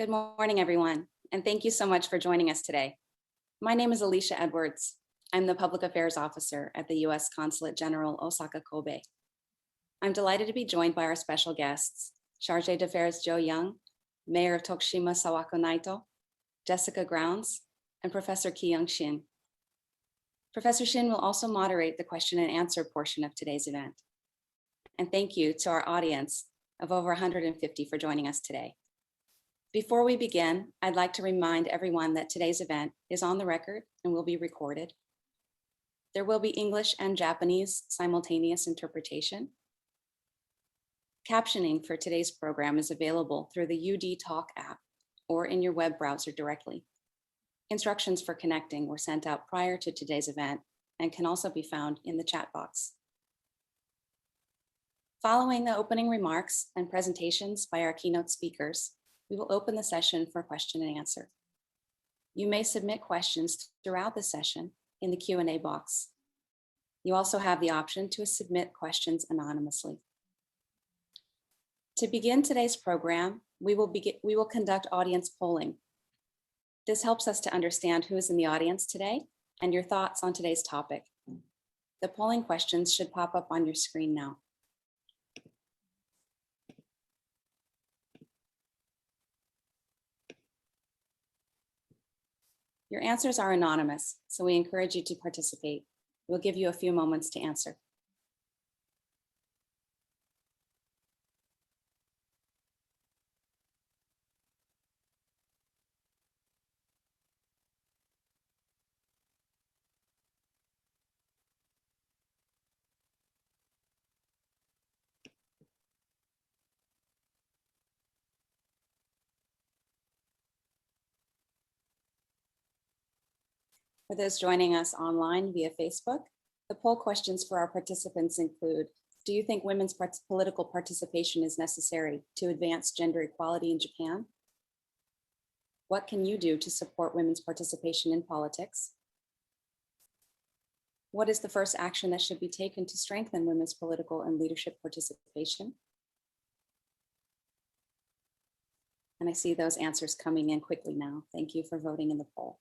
Good morning, everyone, and thank you so much for joining us today. My name is Alicia Edwards. I'm the Public Affairs Officer at the U.S. Consulate General Osaka Kobe. I'm delighted to be joined by our special guests, Charjay d'Affaires Kiyoung, Mayor of Tokushima Sawako Naito, Jessica Grounds, and Professor Kiyoung Shin. Professor Shin will also moderate the question and answer portion of today's event. And thank you to our audience of over 150 for joining us today. Before we begin, I'd like to remind everyone that today's event is on the record and will be recorded. There will be English and Japanese simultaneous interpretation. Captioning for today's program is available through the UD Talk app or in your web browser directly. Instructions for connecting were sent out prior to today's event and can also be found in the chat box. Following the opening remarks and presentations by our keynote speakers, we will open the session for question and answer. You may submit questions throughout the session in the Q&A box. You also have the option to submit questions anonymously. To begin today's program, we will conduct audience polling. This helps us to understand who is in the audience today and your thoughts on today's topic. The polling questions should pop up on your screen now. Your answers are anonymous, so we encourage you to participate. We'll give you a few moments to answer. For those joining us online via Facebook, the poll questions for our participants include, do you think women's political participation is necessary to advance gender equality in Japan? What can you do to support women's participation in politics? What is the first action that should be taken to strengthen women's political and leadership participation? And I see those answers coming in quickly now. Thank you for voting in the poll.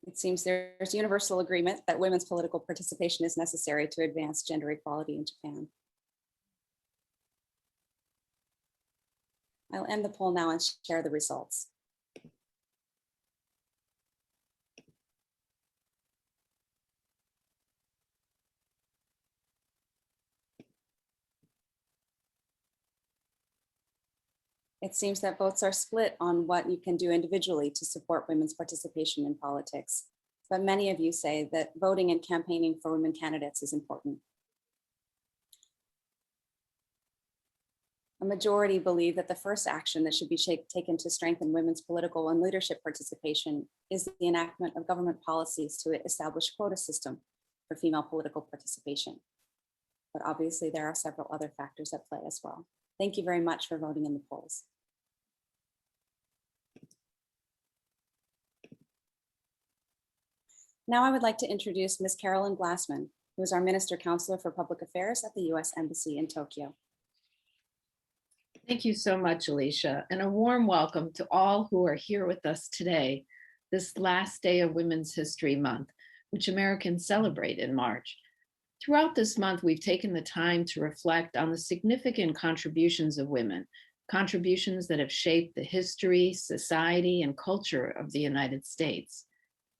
It seems there's universal agreement that women's political participation is necessary to advance gender equality in Japan. I'll end the poll now and share the results. It seems that votes are split on what you can do individually to support women's participation in politics, but many of you say that voting and campaigning for women candidates is important. A majority believe that the first action that should be taken to strengthen women's political and leadership participation is the enactment of government policies to establish quota system for female political participation. But obviously there are several other factors at play as well. Thank you very much for voting in the polls. Now I would like to introduce Ms. Carolyn Glassman, who is our Minister Counselor for Public Affairs at the U.S. Embassy in Tokyo. Thank you so much, Alicia, and a warm welcome to all who are here with us today, this last day of Women's History Month, which Americans celebrate in March. Throughout this month, we've taken the time to reflect on the significant contributions of women, contributions that have shaped the history, society, and culture of the United States.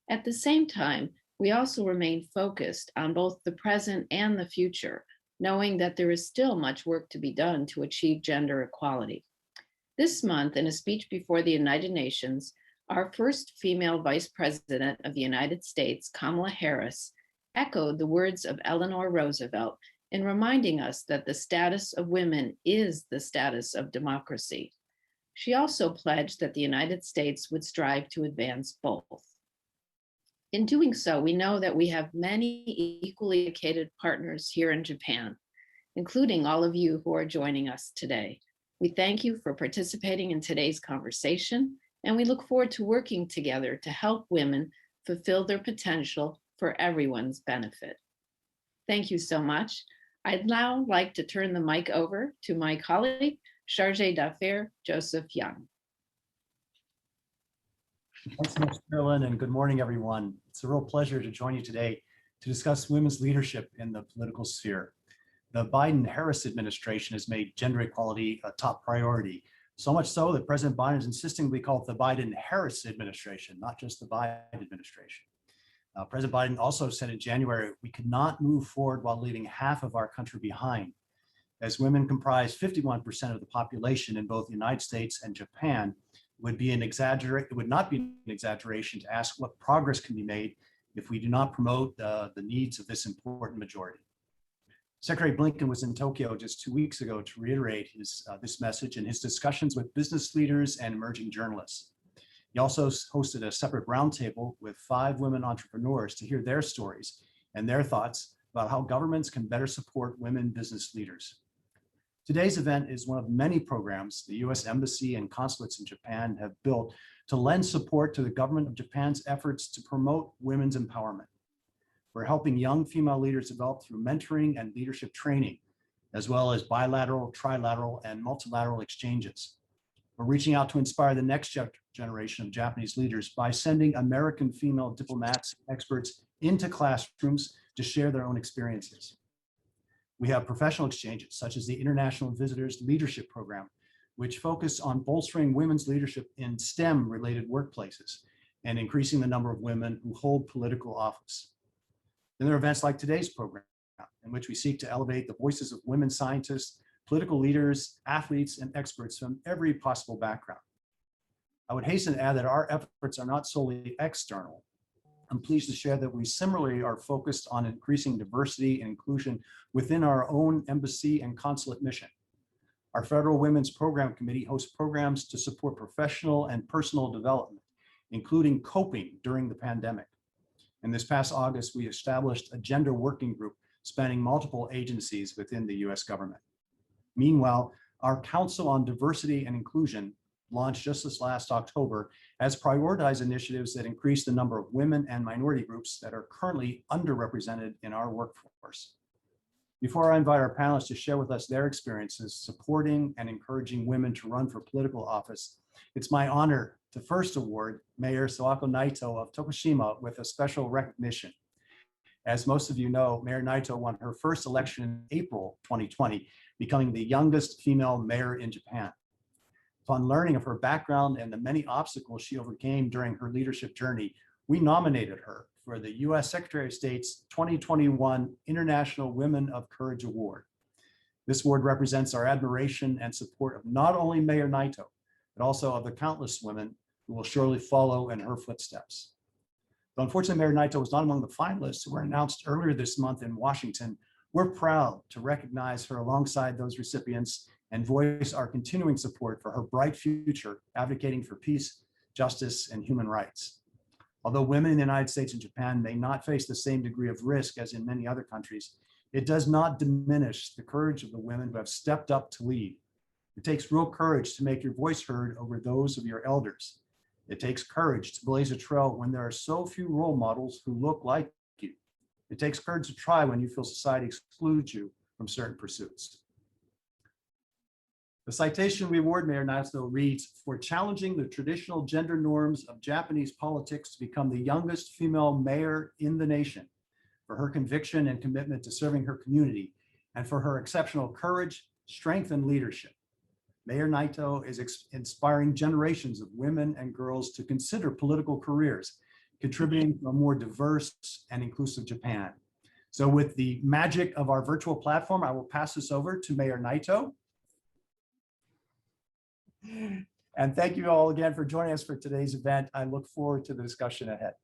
At the same time, we also remain focused on both the present and the future, knowing that there is still much work to be done to achieve gender equality. This month, in a speech before the United Nations, our first female Vice President of the United States, Kamala Harris, echoed the words of Eleanor Roosevelt in reminding us that the status of women is the status of democracy. She also pledged that the United States would strive to advance both. In doing so, we know that we have many equally dedicated partners here in Japan, including all of you who are joining us today. We thank you for participating in today's conversation, and we look forward to working together to help women fulfill their potential for everyone's benefit. Thank you so much. I'd now like to turn the mic over to my colleague, Charjay Duffer, Joseph Young. Thanks so much, Carolyn, and good morning, everyone. It's a real pleasure to join you today to discuss women's leadership in the political sphere. The Biden-Harris administration has made gender equality a top priority, so much so that President Biden is insisting we call it the Biden-Harris administration, not just the Biden administration. President Biden also said in January, we could not move forward while leaving half of our country behind. As women comprise 51% of the population in both the United States and Japan, it would not be an exaggeration to ask what progress can be made if we do not promote the needs of this important majority. Secretary Blinken was in Tokyo just 2 weeks ago to reiterate this message in his discussions with business leaders and emerging journalists. He also hosted a separate roundtable with 5 women entrepreneurs to hear their stories and their thoughts about how governments can better support women business leaders. Today's event is one of many programs the U.S. Embassy and consulates in Japan have built to lend support to the government of Japan's efforts to promote women's empowerment. We're helping young female leaders develop through mentoring and leadership training, as well as bilateral, trilateral, and multilateral exchanges. We're reaching out to inspire the next generation of Japanese leaders by sending American female diplomats and experts into classrooms to share their own experiences. We have professional exchanges, such as the International Visitors Leadership Program, which focus on bolstering women's leadership in STEM-related workplaces and increasing the number of women who hold political office. Then there are events like today's program, in which we seek to elevate the voices of women scientists, political leaders, athletes, and experts from every possible background. I would hasten to add that our efforts are not solely external. I'm pleased to share that we similarly are focused on increasing diversity and inclusion within our own embassy and consulate mission. Our Federal Women's Program Committee hosts programs to support professional and personal development, including coping during the pandemic. And this past August, we established a gender working group spanning multiple agencies within the US government. Meanwhile, our Council on Diversity and Inclusion, launched just this last October, has prioritized initiatives that increase the number of women and minority groups that are currently underrepresented in our workforce. Before I invite our panelists to share with us their experiences supporting and encouraging women to run for political office, it's my honor to first award Mayor Sawako Naito of Tokushima with a special recognition. As most of you know, Mayor Naito won her first election in April 2020, becoming the youngest female mayor in Japan. Upon learning of her background and the many obstacles she overcame during her leadership journey, we nominated her for the U.S. Secretary of State's 2021 International Women of Courage Award. This award represents our admiration and support of not only Mayor Naito, but also of the countless women who will surely follow in her footsteps. Though unfortunately, Mayor Naito was not among the finalists who were announced earlier this month in Washington, we're proud to recognize her alongside those recipients and voice our continuing support for her bright future, advocating for peace, justice, and human rights. Although women in the United States and Japan may not face the same degree of risk as in many other countries, it does not diminish the courage of the women who have stepped up to lead. It takes real courage to make your voice heard over those of your elders. It takes courage to blaze a trail when there are so few role models who look like you. It takes courage to try when you feel society excludes you from certain pursuits. The Citation Reward, Mayor Naito, reads, for challenging the traditional gender norms of Japanese politics to become the youngest female mayor in the nation, for her conviction and commitment to serving her community, and for her exceptional courage, strength, and leadership. Mayor Naito is inspiring generations of women and girls to consider political careers, contributing to a more diverse and inclusive Japan. So with the magic of our virtual platform, I will pass this over to Mayor Naito. And thank you all again for joining us for today's event. I look forward to the discussion ahead.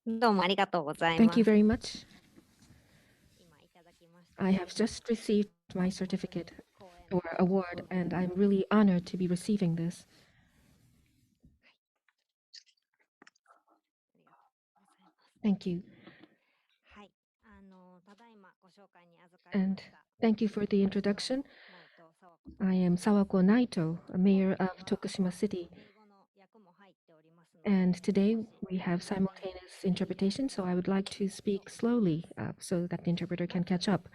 Thank you very much. I have just received my certificate or award, and I'm really honored to be receiving this. Thank you. And thank you for the introduction. I am Sawako Naito, a mayor of Tokushima City. And today we have simultaneous interpretation, so I would like to speak slowly so that the interpreter can catch up.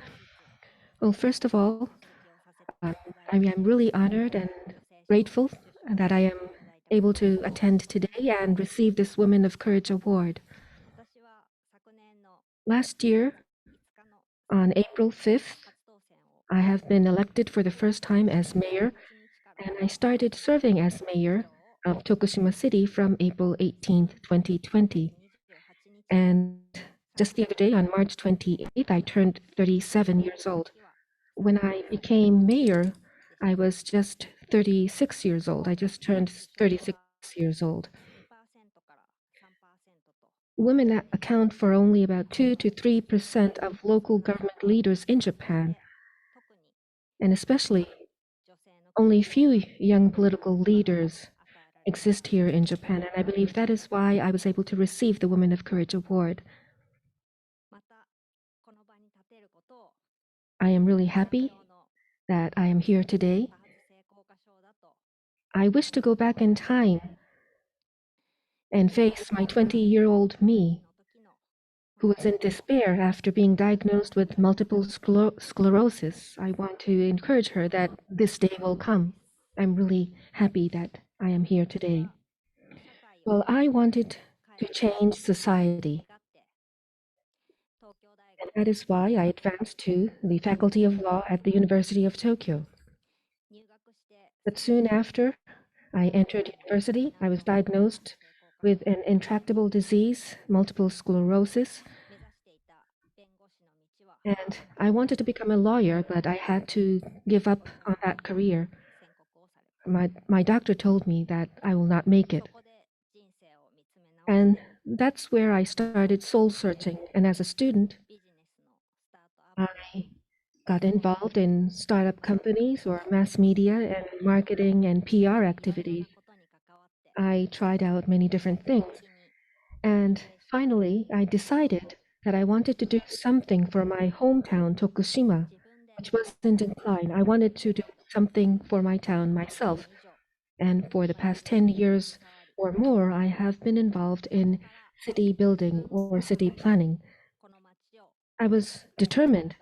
Well, first of all, I'm really honored and grateful that I am able to attend today and receive this Women of Courage Award. Last year, on April 5th, I have been elected for the first time as mayor, and I started serving as mayor of Tokushima City from April 18th, 2020. And just the other day, on March 28th, I turned 37 years old. When I became mayor, I was just 36 years old. I just turned 36 years old. Women account for only about 2 to 3% of local government leaders in Japan, and especially only few young political leaders exist here in Japan, and I believe that is why I was able to receive the Women of Courage Award. I am really happy that I am here today. I wish to go back in time and face my 20-year-old me, who was in despair after being diagnosed with multiple sclerosis. I want to encourage her that this day will come. I'm really happy that I am here today. Well, I wanted to change society. And that is why I advanced to the Faculty of Law at the University of Tokyo. But soon after I entered university, I was diagnosed with an intractable disease, multiple sclerosis. And I wanted to become a lawyer, but I had to give up on that career. My doctor told me that I will not make it. And that's where I started soul searching. And as a student, I got involved in startup companies or mass media and marketing and PR activities. I tried out many different things. And finally, I decided that I wanted to do something for my hometown, Tokushima, which was in decline. I wanted to do something for my town myself. And for the past 10 years or more, I have been involved in city building or city planning. I was determined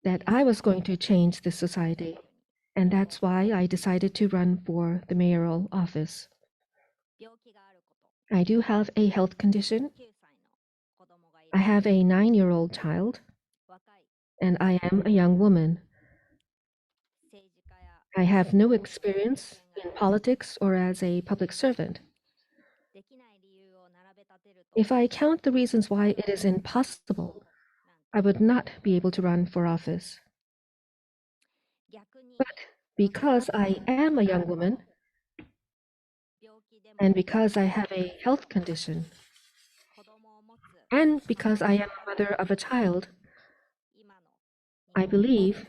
that I was going to change this society. And that's why I decided to run for the mayoral office. I do have a health condition. I have a 9-year-old child, and I am a young woman. I have no experience in politics or as a public servant. If I count the reasons why it is impossible, I would not be able to run for office. But because I am a young woman, and because I have a health condition, and because I am a mother of a child, I believe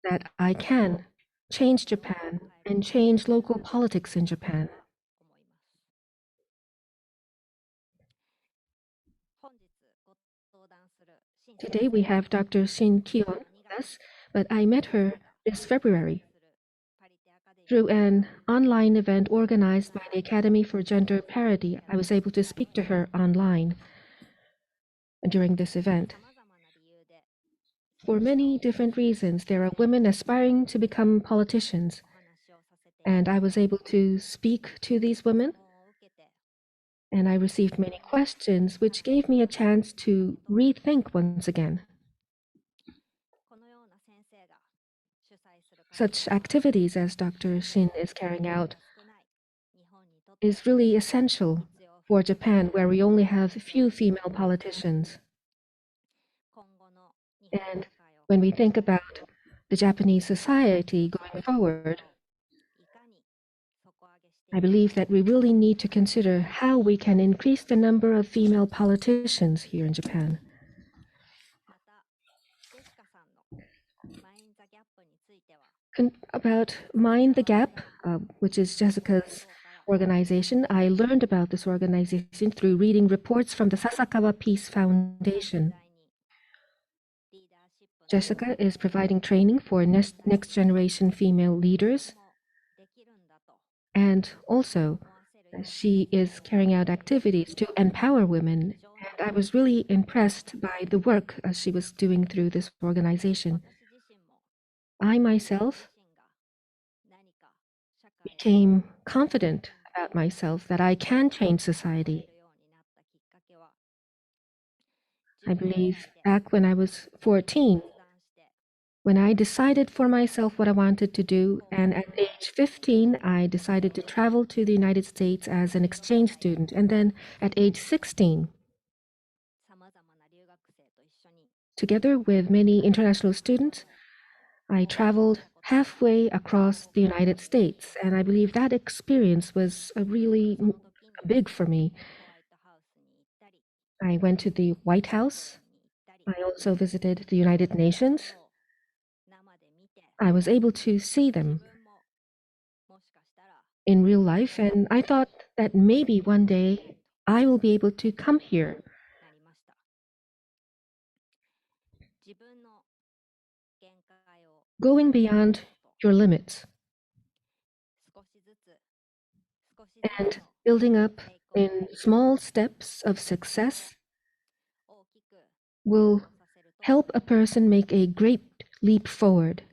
that I can change Japan and change local politics in Japan. Today we have Dr. Shin Kiyoung with us, but I met her this February through an online event organized by the Academy for Gender Parity. I was able to speak to her online during this event. For many different reasons, there are women aspiring to become politicians, and I was able to speak to these women, and I received many questions, which gave me a chance to rethink once again. Such activities as Dr. Shin is carrying out is really essential for Japan, where we only have few female politicians. And when we think about the Japanese society going forward, I believe that we really need to consider how we can increase the number of female politicians here in Japan. About Mind the Gap, which is Jessica's organization. I learned about this organization through reading reports from the Sasakawa Peace Foundation. Jessica is providing training for next generation female leaders, and also she is carrying out activities to empower women. And I was really impressed by the work she was doing through this organization. I myself became confident about myself that I can change society. I believe back when I was 14, when I decided for myself what I wanted to do, and at age 15, I decided to travel to the United States as an exchange student. And then at age 16, together with many international students, I traveled halfway across the United States. And I believe that experience was really big for me. I went to the White House. I also visited the United Nations. I was able to see them in real life, and I thought that maybe one day I will be able to come here. Going beyond your limits and building up in small steps of success will help a person make a great leap forward.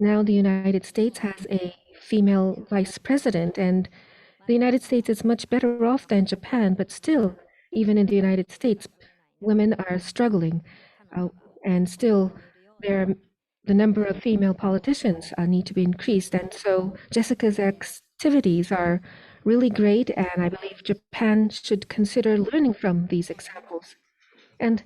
Now the United States has a female vice president, and the United States is much better off than Japan, but still, even in the United States, women are struggling, and still the number of female politicians need to be increased. And so Jessica's activities are really great, and I believe Japan should consider learning from these examples. And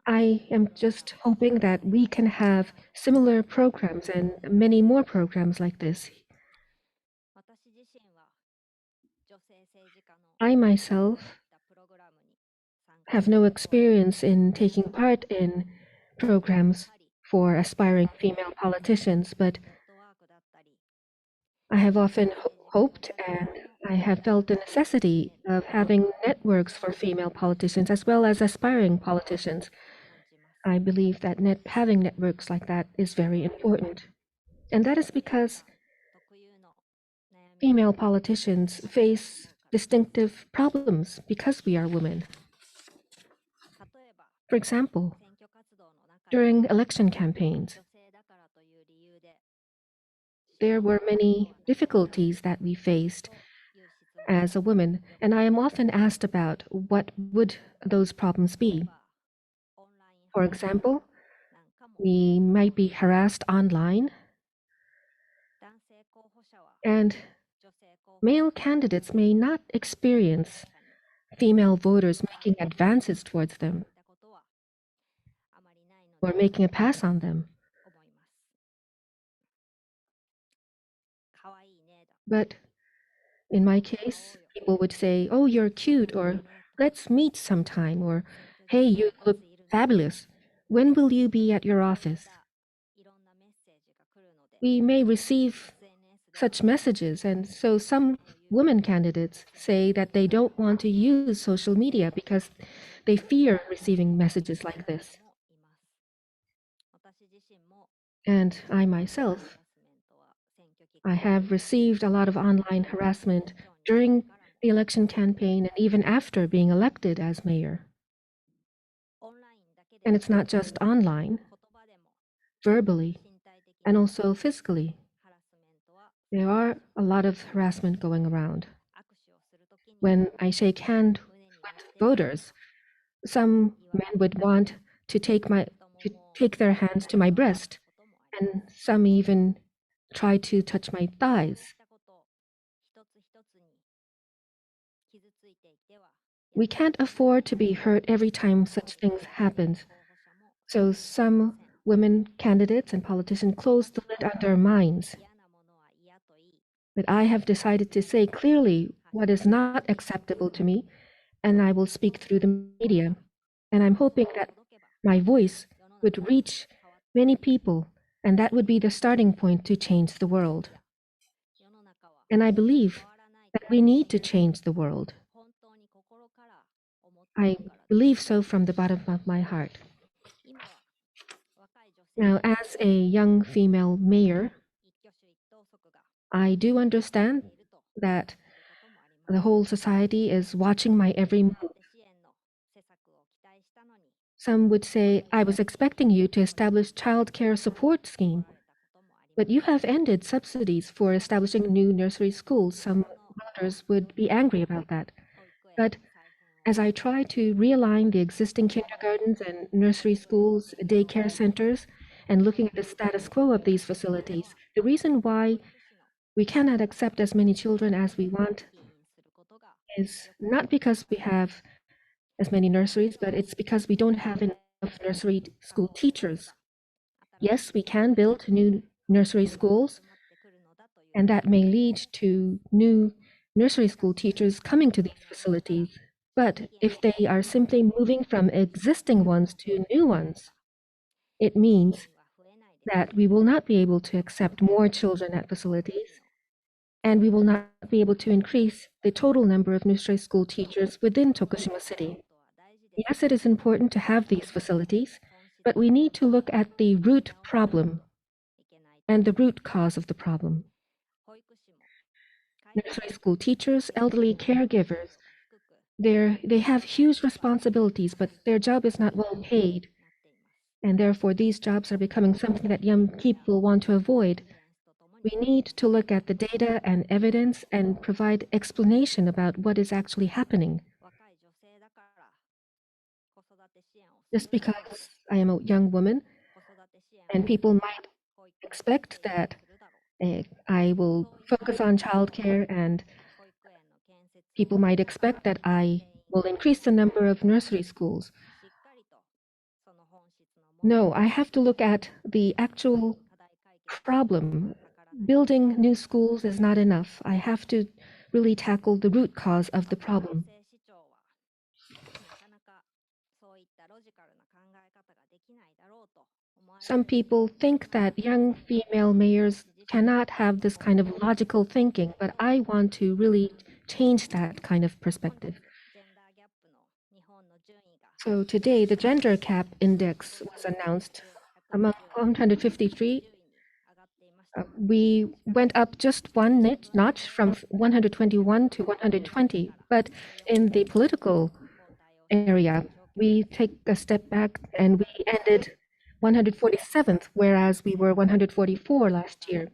I am just hoping that we can have similar programs and many more programs like this. I myself have no experience in taking part in programs for aspiring female politicians, but I have often hoped and I have felt the necessity of having networks for female politicians as well as aspiring politicians. I believe that having networks like that is very important. And that is because female politicians face distinctive problems because we are women. For example, during election campaigns, there were many difficulties that we faced as a woman, and I am often asked about what would those problems be. For example, we might be harassed online, and male candidates may not experience female voters making advances towards them or making a pass on them. But in my case, people would say, "Oh, you're cute," or "Let's meet sometime," or "Hey, you look fabulous. When will you be at your office?" We may receive such messages, and so some women candidates say that they don't want to use social media because they fear receiving messages like this. And I myself, I have received a lot of online harassment during the election campaign and even after being elected as mayor. And it's not just online, verbally, and also physically. There are a lot of harassment going around. When I shake hands with voters, some men would want to take their hands to my breast, and some even try to touch my thighs. We can't afford to be hurt every time such things happen. So some women candidates and politicians close the lid on their minds. But I have decided to say clearly what is not acceptable to me, and I will speak through the media. And I'm hoping that my voice would reach many people And that would be the starting point to change the world. And I believe that we need to change the world. I believe so from the bottom of my heart. Now, as a young female mayor, I do understand that the whole society is watching my every move. Some would say, I was expecting you to establish child care support scheme, but you have ended subsidies for establishing new nursery schools. Some voters would be angry about that. But as I try to realign the existing kindergartens and nursery schools, daycare centers, and looking at the status quo of these facilities, the reason why we cannot accept as many children as we want is not because we have as many nurseries, but it's because we don't have enough nursery school teachers. Yes, we can build new nursery schools, and that may lead to new nursery school teachers coming to these facilities. But if they are simply moving from existing ones to new ones, it means that we will not be able to accept more children at facilities, and we will not be able to increase the total number of nursery school teachers within Tokushima City. Yes, it is important to have these facilities, but we need to look at the root problem and the root cause of the problem. Nursery school teachers, elderly caregivers, they have huge responsibilities, but their job is not well paid. And therefore, these jobs are becoming something that young people want to avoid. We need to look at the data and evidence and provide explanation about what is actually happening. Just because I am a young woman, and people might expect that I will focus on childcare, and people might expect that I will increase the number of nursery schools. No, I have to look at the actual problem. Building new schools is not enough. I have to really tackle the root cause of the problem. Some people think that young female mayors cannot have this kind of logical thinking, but I want to really change that kind of perspective. So today, the gender gap index was announced among 153. We went up just one notch from 121 to 120, but in the political area, we take a step back and we ended 147th, whereas we were 144 last year.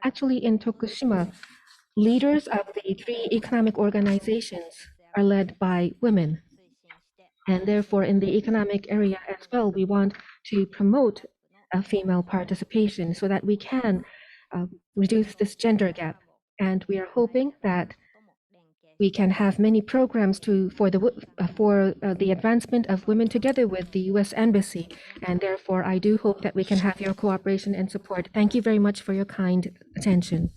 Actually, in Tokushima, leaders of the three economic organizations are led by women. And therefore, in the economic area as well, we want to promote female participation so that we can reduce this gender gap. And we are hoping that we can have many programs for the advancement of women together with the U.S. Embassy. And therefore, I do hope that we can have your cooperation and support. Thank you very much for your kind attention.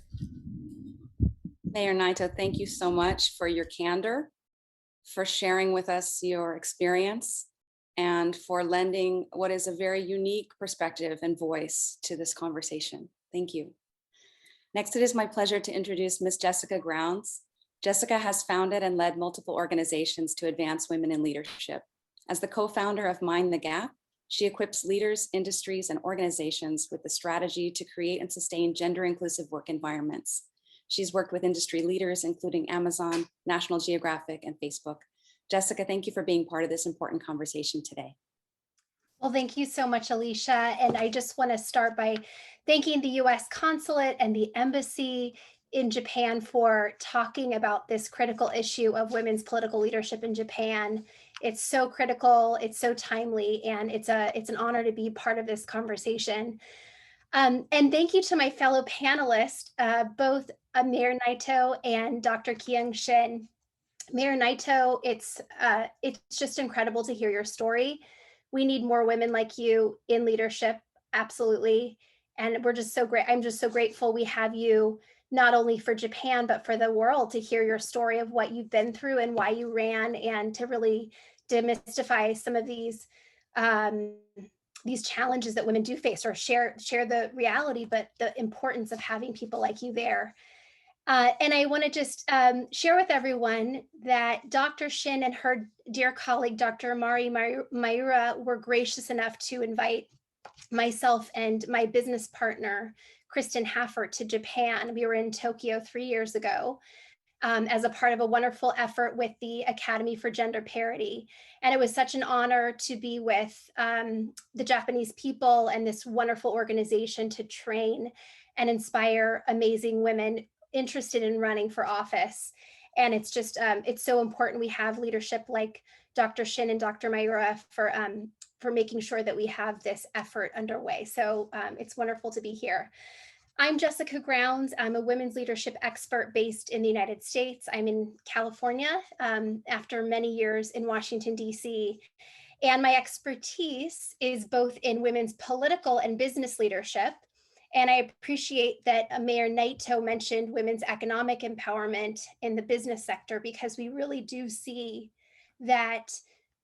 Mayor Naito, thank you so much for your candor, for sharing with us your experience, and for lending what is a very unique perspective and voice to this conversation. Thank you. Next, it is my pleasure to introduce Ms. Jessica Grounds. Jessica has founded and led multiple organizations to advance women in leadership. As the co-founder of Mind the Gap, she equips leaders, industries, and organizations with the strategy to create and sustain gender-inclusive work environments. She's worked with industry leaders, including Amazon, National Geographic, and Facebook. Jessica, thank you for being part of this important conversation today. Well, thank you so much, Alicia. And I just want to start by thanking the U.S. Consulate and the Embassy in Japan for talking about this critical issue of women's political leadership in Japan. It's so critical, it's so timely, and it's an honor to be part of this conversation. And thank you to my fellow panelists, both Mayor Naito and Dr. Kiyoung Shin. Mayor Naito, it's just incredible to hear your story. We need more women like you in leadership, absolutely. And we're just so great. I'm just so grateful we have you, not only for Japan, but for the world, to hear your story of what you've been through and why you ran, and to really demystify some of these these challenges that women do face, or share the reality, but the importance of having people like you there. And I want to just share with everyone that Dr. Shin and her dear colleague, Dr. Amari Mayura, were gracious enough to invite myself and my business partner, Kristen Haffert, to Japan. We were in Tokyo 3 years ago as a part of a wonderful effort with the Academy for Gender Parity. And it was such an honor to be with the Japanese people and this wonderful organization to train and inspire amazing women interested in running for office. And it's just, it's so important we have leadership like Dr. Shin and Dr. Mayura for making sure that we have this effort underway. So it's wonderful to be here. I'm Jessica Grounds. I'm a women's leadership expert based in the United States. I'm in California after many years in Washington, D.C. And my expertise is both in women's political and business leadership. And I appreciate that Mayor Naito mentioned women's economic empowerment in the business sector, because we really do see that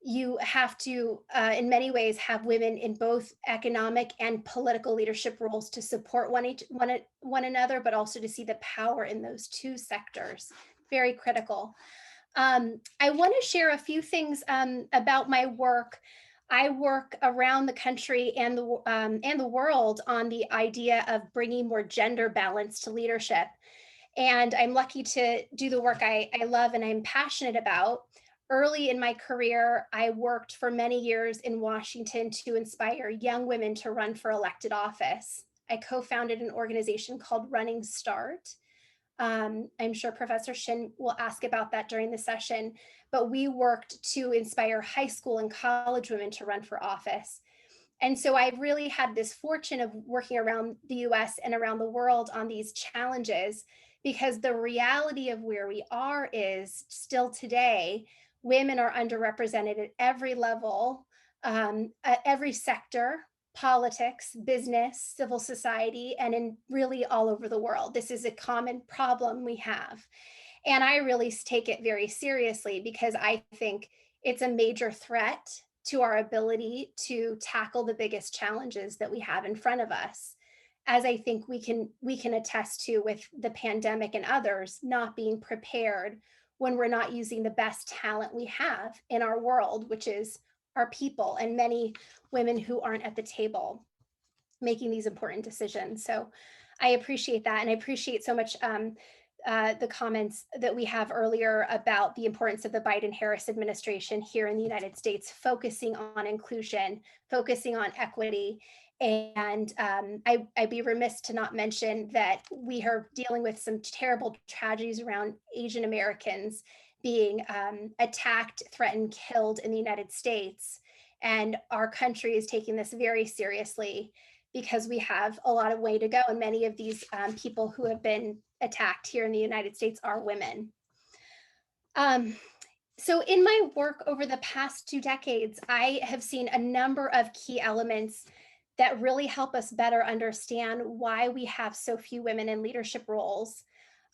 you have to, in many ways, have women in both economic and political leadership roles to support one another, but also to see the power in those two sectors. Very critical. I want to share a few things about my work. I work around the country and the world on the idea of bringing more gender balance to leadership. And I'm lucky to do the work I love and I'm passionate about. Early in my career, I worked for many years in Washington to inspire young women to run for elected office. I co-founded an organization called Running Start. I'm sure Professor Shin will ask about that during the session, but we worked to inspire high school and college women to run for office. And so I really had this fortune of working around the US and around the world on these challenges, because the reality of where we are is still today, women are underrepresented at every level, at every sector, politics, business, civil society, and in really all over the world. This is a common problem we have. And I really take it very seriously, because I think it's a major threat to our ability to tackle the biggest challenges that we have in front of us. As I think we can attest to with the pandemic and others, not being prepared when we're not using the best talent we have in our world, which is our people, and many women who aren't at the table making these important decisions. So I appreciate that. And I appreciate so much the comments that we have earlier about the importance of the Biden-Harris administration here in the United States, focusing on inclusion, focusing on equity. And I'd be remiss to not mention that we are dealing with some terrible tragedies around Asian Americans being attacked, threatened, killed in the United States. And our country is taking this very seriously, because we have a lot of way to go. And many of these people who have been attacked here in the United States are women. So in my work over the past 2 decades, I have seen a number of key elements that really help us better understand why we have so few women in leadership roles,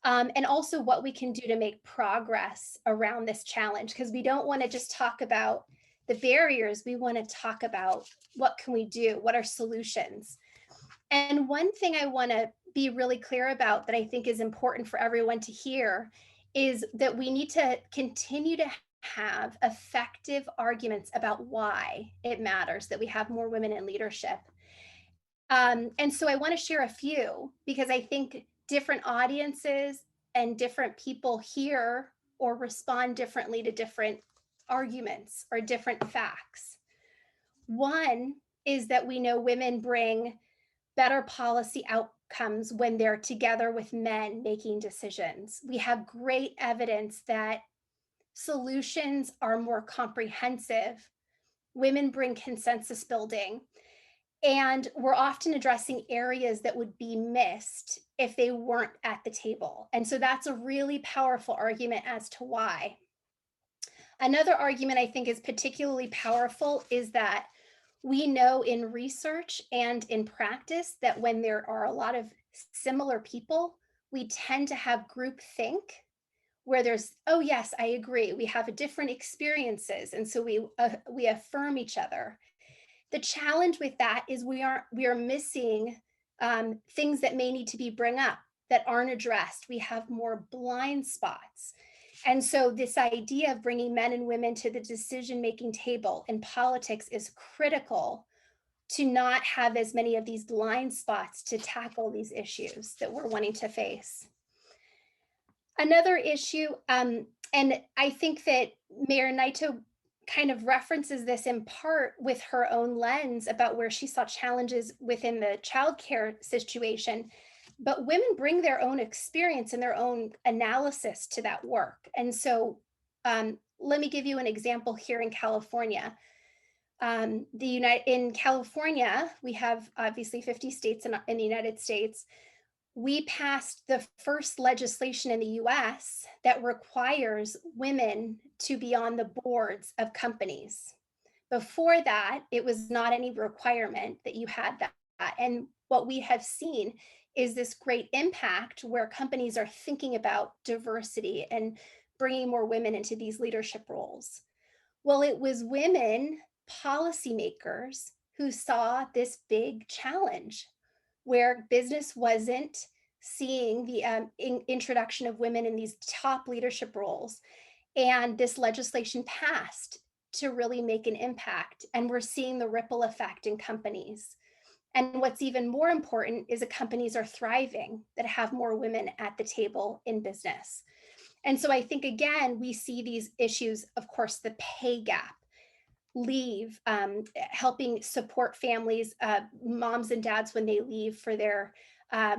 and also what we can do to make progress around this challenge, because we don't want to just talk about the barriers. We want to talk about what can we do, what are solutions. And one thing I want to be really clear about that I think is important for everyone to hear is that we need to continue to have effective arguments about why it matters that we have more women in leadership. And so I want to share a few, because I think different audiences and different people hear or respond differently to different arguments or different facts. One is that we know women bring better policy outcomes when they're together with men making decisions. We have great evidence that solutions are more comprehensive. Women bring consensus building, and we're often addressing areas that would be missed if they weren't at the table. And so that's a really powerful argument as to why. Another argument I think is particularly powerful is that we know in research and in practice that when there are a lot of similar people, we tend to have groupthink, where there's, oh yes, I agree, we have different experiences, and so we affirm each other. The challenge with that is we are missing things that may need to be bring up that aren't addressed. We have more blind spots. And so this idea of bringing men and women to the decision-making table in politics is critical to not have as many of these blind spots to tackle these issues that we're wanting to face. Another issue, and I think that Mayor Naito kind of references this in part with her own lens about where she saw challenges within the childcare situation, but women bring their own experience and their own analysis to that work. And so let me give you an example here in California. In California, we have obviously 50 states in the United States. We passed the first legislation in the US that requires women to be on the boards of companies. Before that, it was not any requirement that you had that. And what we have seen is this great impact where companies are thinking about diversity and bringing more women into these leadership roles. Well, it was women policymakers who saw this big challenge where business wasn't seeing the introduction of women in these top leadership roles. And this legislation passed to really make an impact. And we're seeing the ripple effect in companies. And what's even more important is that companies are thriving that have more women at the table in business. And so I think, again, we see these issues, of course, the pay gap, leave, helping support families, moms and dads when they leave for their,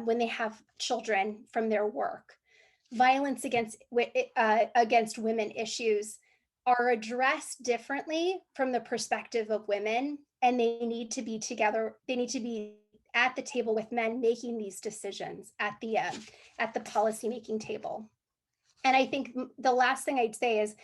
when they have children from their work. Violence against women issues are addressed differently from the perspective of women, and they need to be together. They need to be at the table with men making these decisions at the policymaking table. And I think the last thing I'd say is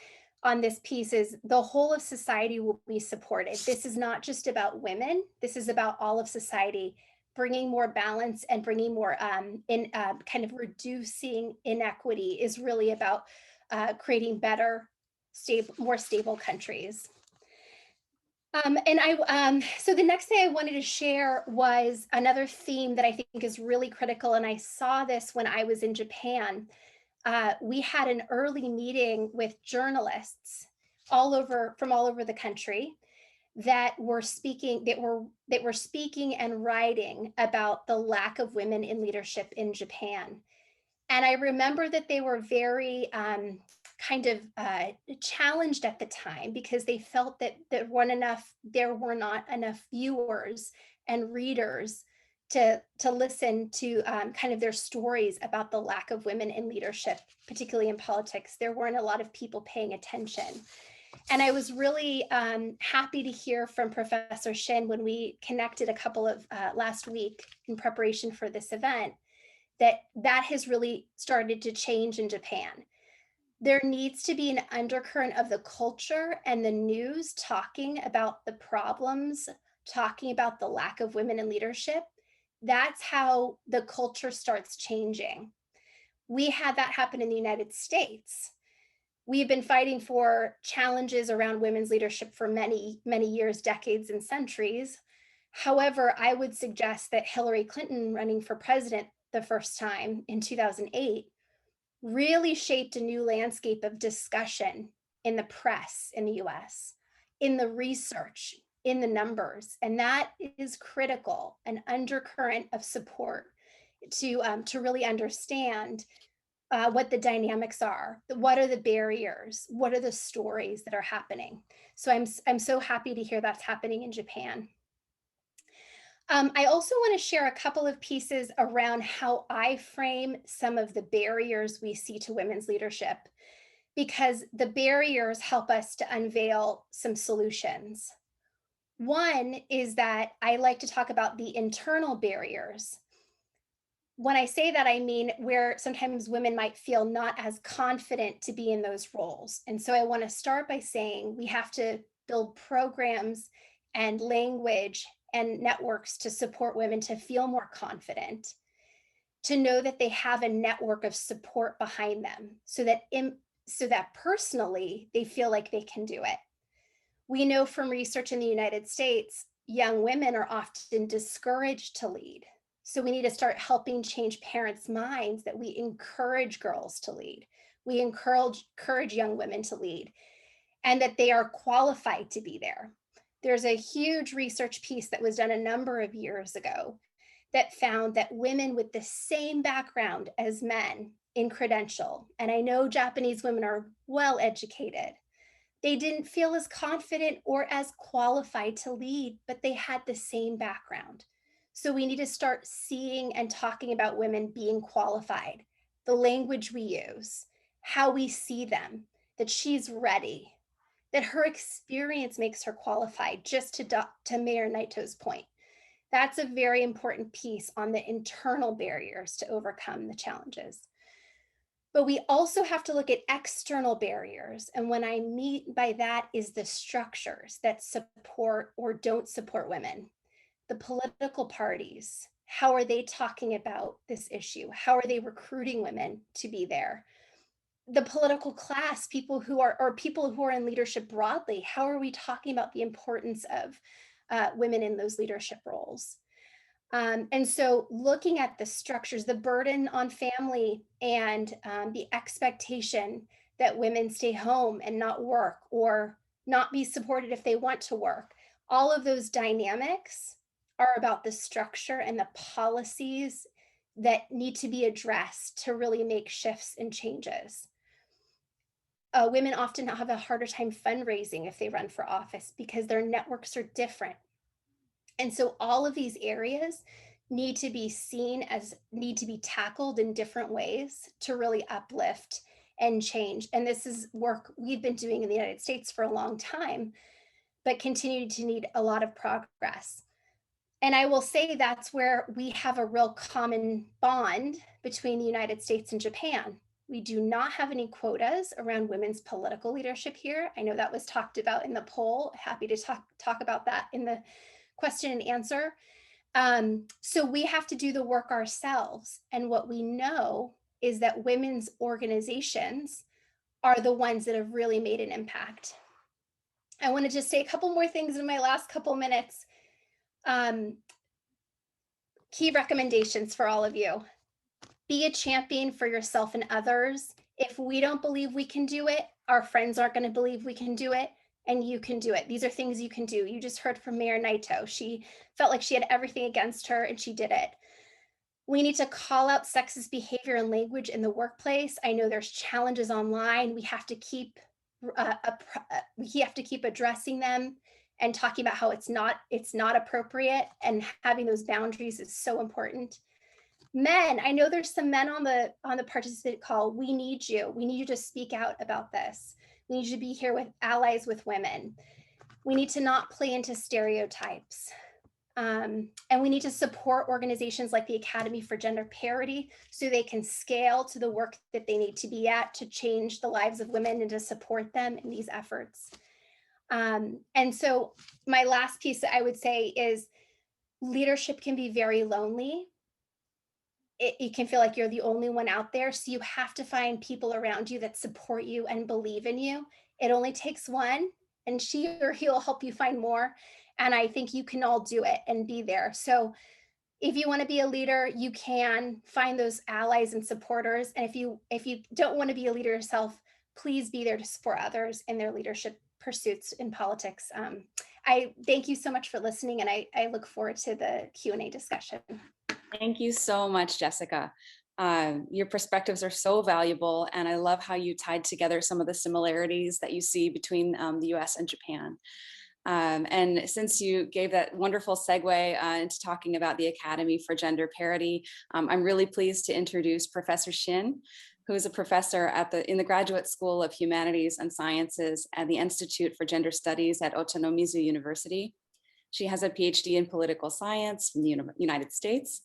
on this piece is the whole of society will be supported. This is not just about women. This is about all of society, bringing more balance and bringing more kind of reducing inequity is really about creating better, more stable countries. So the next thing I wanted to share was another theme that I think is really critical. And I saw this when I was in Japan. We had an early meeting with journalists from all over the country that were speaking and writing about the lack of women in leadership in Japan. And I remember that they were very challenged at the time because they felt that there were not enough viewers and readers to listen to kind of their stories about the lack of women in leadership, particularly in politics. There weren't a lot of people paying attention. And I was really happy to hear from Professor Shin when we connected a couple of last week in preparation for this event, that has really started to change in Japan. There needs to be an undercurrent of the culture and the news talking about the problems, talking about the lack of women in leadership. That's how the culture starts changing. We had that happen in the United States. We've been fighting for challenges around women's leadership for many, many years, decades, and centuries. However, I would suggest that Hillary Clinton running for president the first time in 2008 really shaped a new landscape of discussion in the press in the US, in the research, in the numbers. And that is critical, an undercurrent of support to really understand what the dynamics are, what are the barriers, what are the stories that are happening. So I'm so happy to hear that's happening in Japan. I also want to share a couple of pieces around how I frame some of the barriers we see to women's leadership, because the barriers help us to unveil some solutions. One is that I like to talk about the internal barriers. When I say that, I mean where sometimes women might feel not as confident to be in those roles. And so I want to start by saying we have to build programs and language and networks to support women to feel more confident, to know that they have a network of support behind them so that personally they feel like they can do it. We know from research in the United States, young women are often discouraged to lead. So we need to start helping change parents' minds that we encourage girls to lead. We encourage young women to lead, and that they are qualified to be there. There's a huge research piece that was done a number of years ago that found that women with the same background as men in credential, and I know Japanese women are well educated, they didn't feel as confident or as qualified to lead, but they had the same background. So we need to start seeing and talking about women being qualified, the language we use, how we see them, that she's ready, that her experience makes her qualified, just to Mayor Naito's point. That's a very important piece on the internal barriers to overcome the challenges. But we also have to look at external barriers. And what I mean by that is the structures that support or don't support women. The political parties, how are they talking about this issue? How are they recruiting women to be there? The political class, people who are in leadership broadly, how are we talking about the importance of women in those leadership roles? And so looking at the structures, the burden on family, and the expectation that women stay home and not work or not be supported if they want to work, all of those dynamics are about the structure and the policies that need to be addressed to really make shifts and changes. Women often have a harder time fundraising if they run for office because their networks are different. And so all of these areas need to be tackled in different ways to really uplift and change. And this is work we've been doing in the United States for a long time, but continue to need a lot of progress. And I will say that's where we have a real common bond between the United States and Japan. We do not have any quotas around women's political leadership here. I know that was talked about in the poll. Happy to talk about that in the question and answer. So we have to do the work ourselves. And what we know is that women's organizations are the ones that have really made an impact. I want to just say a couple more things in my last couple minutes. Key recommendations for all of you. Be a champion for yourself and others. If we don't believe we can do it, our friends aren't going to believe we can do it, and you can do it. These are things you can do. You just heard from Mayor Naito. She felt like she had everything against her, and she did it. We need to call out sexist behavior and language in the workplace. I know there's challenges online. We have to keep addressing them and talking about how it's not appropriate, and having those boundaries is so important. Men, I know there's some men on the participant call. We need you. We need you to speak out about this. We need you to be here with allies with women. We need to not play into stereotypes. And we need to support organizations like the Academy for Gender Parity so they can scale to the work that they need to be at to change the lives of women and to support them in these efforts. And so my last piece that I would say is leadership can be very lonely. It can feel like you're the only one out there. So you have to find people around you that support you and believe in you. It only takes one, and she or he will help you find more. And I think you can all do it and be there. So if you want to be a leader, you can find those allies and supporters. And if you don't want to be a leader yourself, please be there to support others in their leadership pursuits in politics. I thank you so much for listening, and I look forward to the Q&A discussion. Thank you so much, Jessica. Your perspectives are so valuable, and I love how you tied together some of the similarities that you see between the US and Japan. And since you gave that wonderful segue into talking about the Academy for Gender Parity, I'm really pleased to introduce Professor Shin, who is a professor in the Graduate School of Humanities and Sciences at the Institute for Gender Studies at Ochanomizu University. She has a PhD in political science from the United States.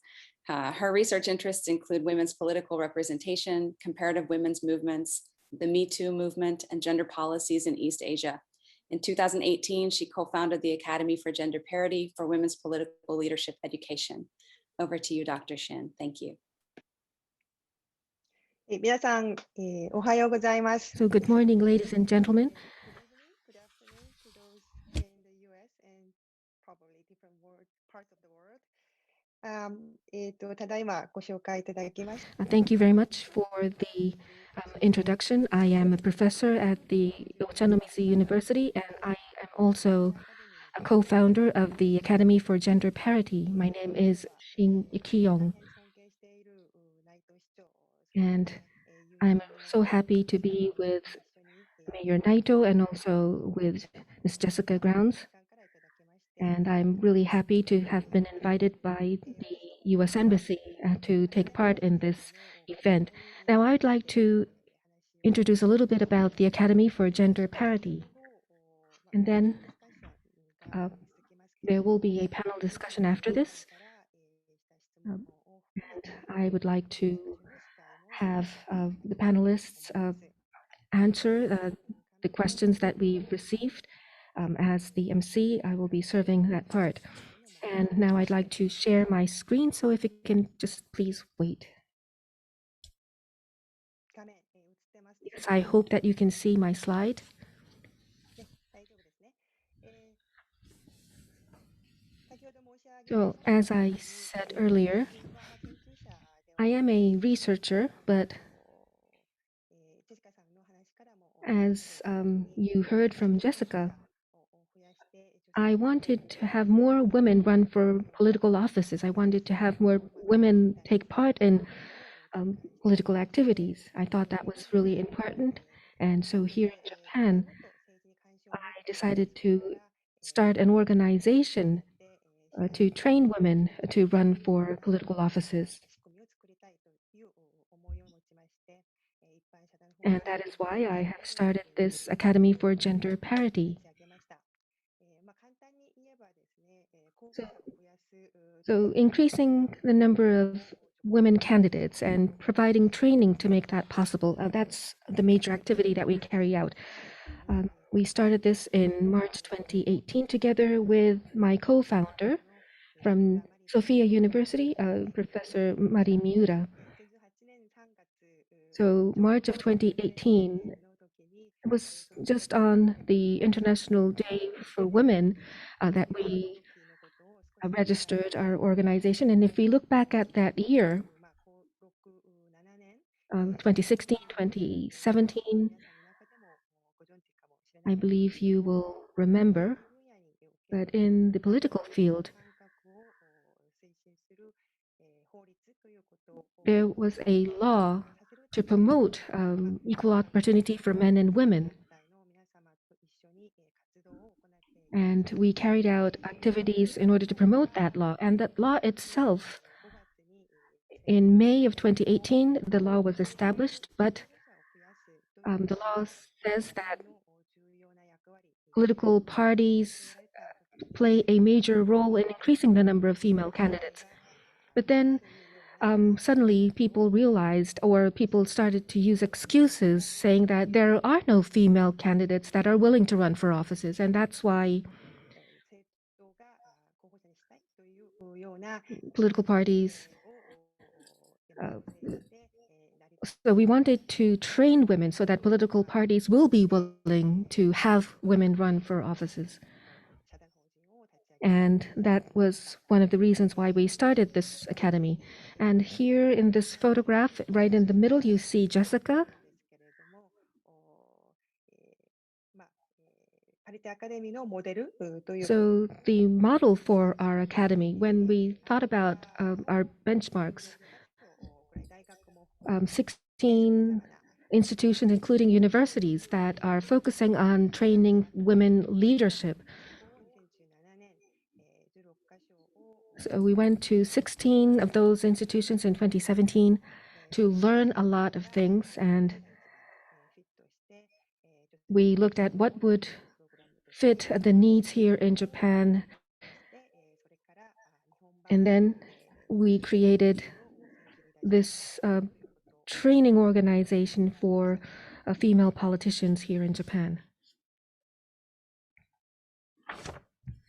Her research interests include women's political representation, comparative women's movements, the Me Too movement, and gender policies in East Asia. In 2018, she co-founded the Academy for Gender Parity for Women's Political Leadership Education. Over to you, Dr. Shin. Thank you. 皆さん、おはようございます。 So good morning, ladies and gentlemen. Good evening, good afternoon to those in the US and probably different ただいまご紹介いただきまし Thank you very much for the introduction. I am a professor at the Ochanomizu University, and I am also a co-founder of the Academy for Gender Parity. My name is Shin Kiyoung, 尊敬している内藤市長 and I'm so happy to be with Mayor Naito and also with Ms. Jessica Grounds. And I'm really happy to have been invited by the US Embassy to take part in this event. Now, I'd like to introduce a little bit about the Academy for Gender Parity. And then there will be a panel discussion after this. And I would like to have the panelists answer the questions that we've received. As the MC, I will be serving that part. And now I'd like to share my screen, so if you can just please wait. 画面映ってますでしょう Yes, か I hope that you can see my slide. ね大丈夫ですね。先ほど申し上げ So, as I said earlier, まあ研究者では I am a researcher, but ジェシカさんの話からも as you heard from Jessica, 増やして I wanted to have more women run for political offices. I wanted to have more women take part in political activities. I thought that was really important. And so here in Japan, I decided to start an organization to train women to run for political offices. 仕組みを作りたいという思いを持ちまして、一般社団法 And that is why I have started this Academy for Gender Parity. 立ち上げました。まあ簡単に言えばですね、候補者を増やす So, increasing the number of women candidates and providing training to make that possible, that's the major activity that we carry out. We started this in March 2018 together with my co-founder from Sophia University, Professor Mari Miura. 2008年3月 So March of 2018, の時に it was just on the International Day for Women that we のことを少し registered our organization. And if we look back at that year, まあ6、7年 2016, 2017, 皆さんの中でもご存知かもしれない I believe you will remember 分野における that in the political field, 感覚を推進する法律ということを there was a law to promote equal opportunity for men and women. 団体の皆様と一緒に活動を行っています And we carried out activities in order to promote that law. And that law itself, 5月に in May of 2018, the law was established, but 者を増やすという the law says that の重要な役割 political parties play a major role in increasing the number of female candidates. But then suddenly people realized, or people started to use excuses saying that there are no female candidates that are willing to run for offices. And that's why 政党が候補者にしたいというような political parties, を出してなり so we wanted to train women so that political parties will be willing to have women run for offices. 社団法人を立ち上げ And that was one of the reasons why we started this academy. And here in this photograph, right in the middle, you see Jessica. ですけれども、まあパリテアカデミーのモデルという So the model for our academy, when we thought about our benchmarks, これ大学も 16 institutions, including universities, that are focusing on training women leadership. 2017年16カ所を So we went to 16 of those institutions in 2017 to learn a lot of things, and フィットして we looked at what would fit the needs here in Japan, それから日本版 and then we created this training organization for female politicians here in Japan.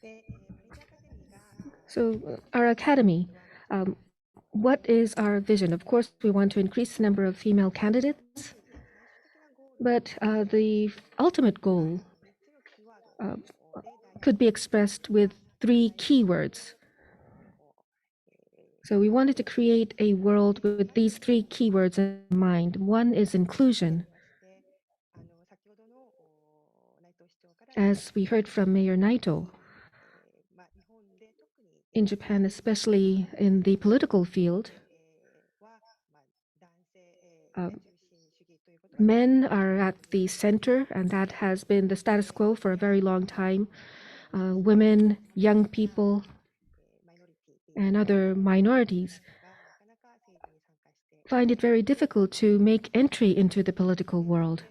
でパリテアカデミーが So our academy, what is our vision? Of course, we want to increase the number of female candidates, 最終的なゴール but the ultimate goal 3つのキーワードで could be expressed with 3 keywords. So we wanted to create a world with these three keywords in mind. One is inclusion. As we heard from Mayor Naito, in Japan, especially in the political field, men are at the center, and that has been the status quo for a very long time. Women, young people, and other minorities find it very difficult to make entry into the political world.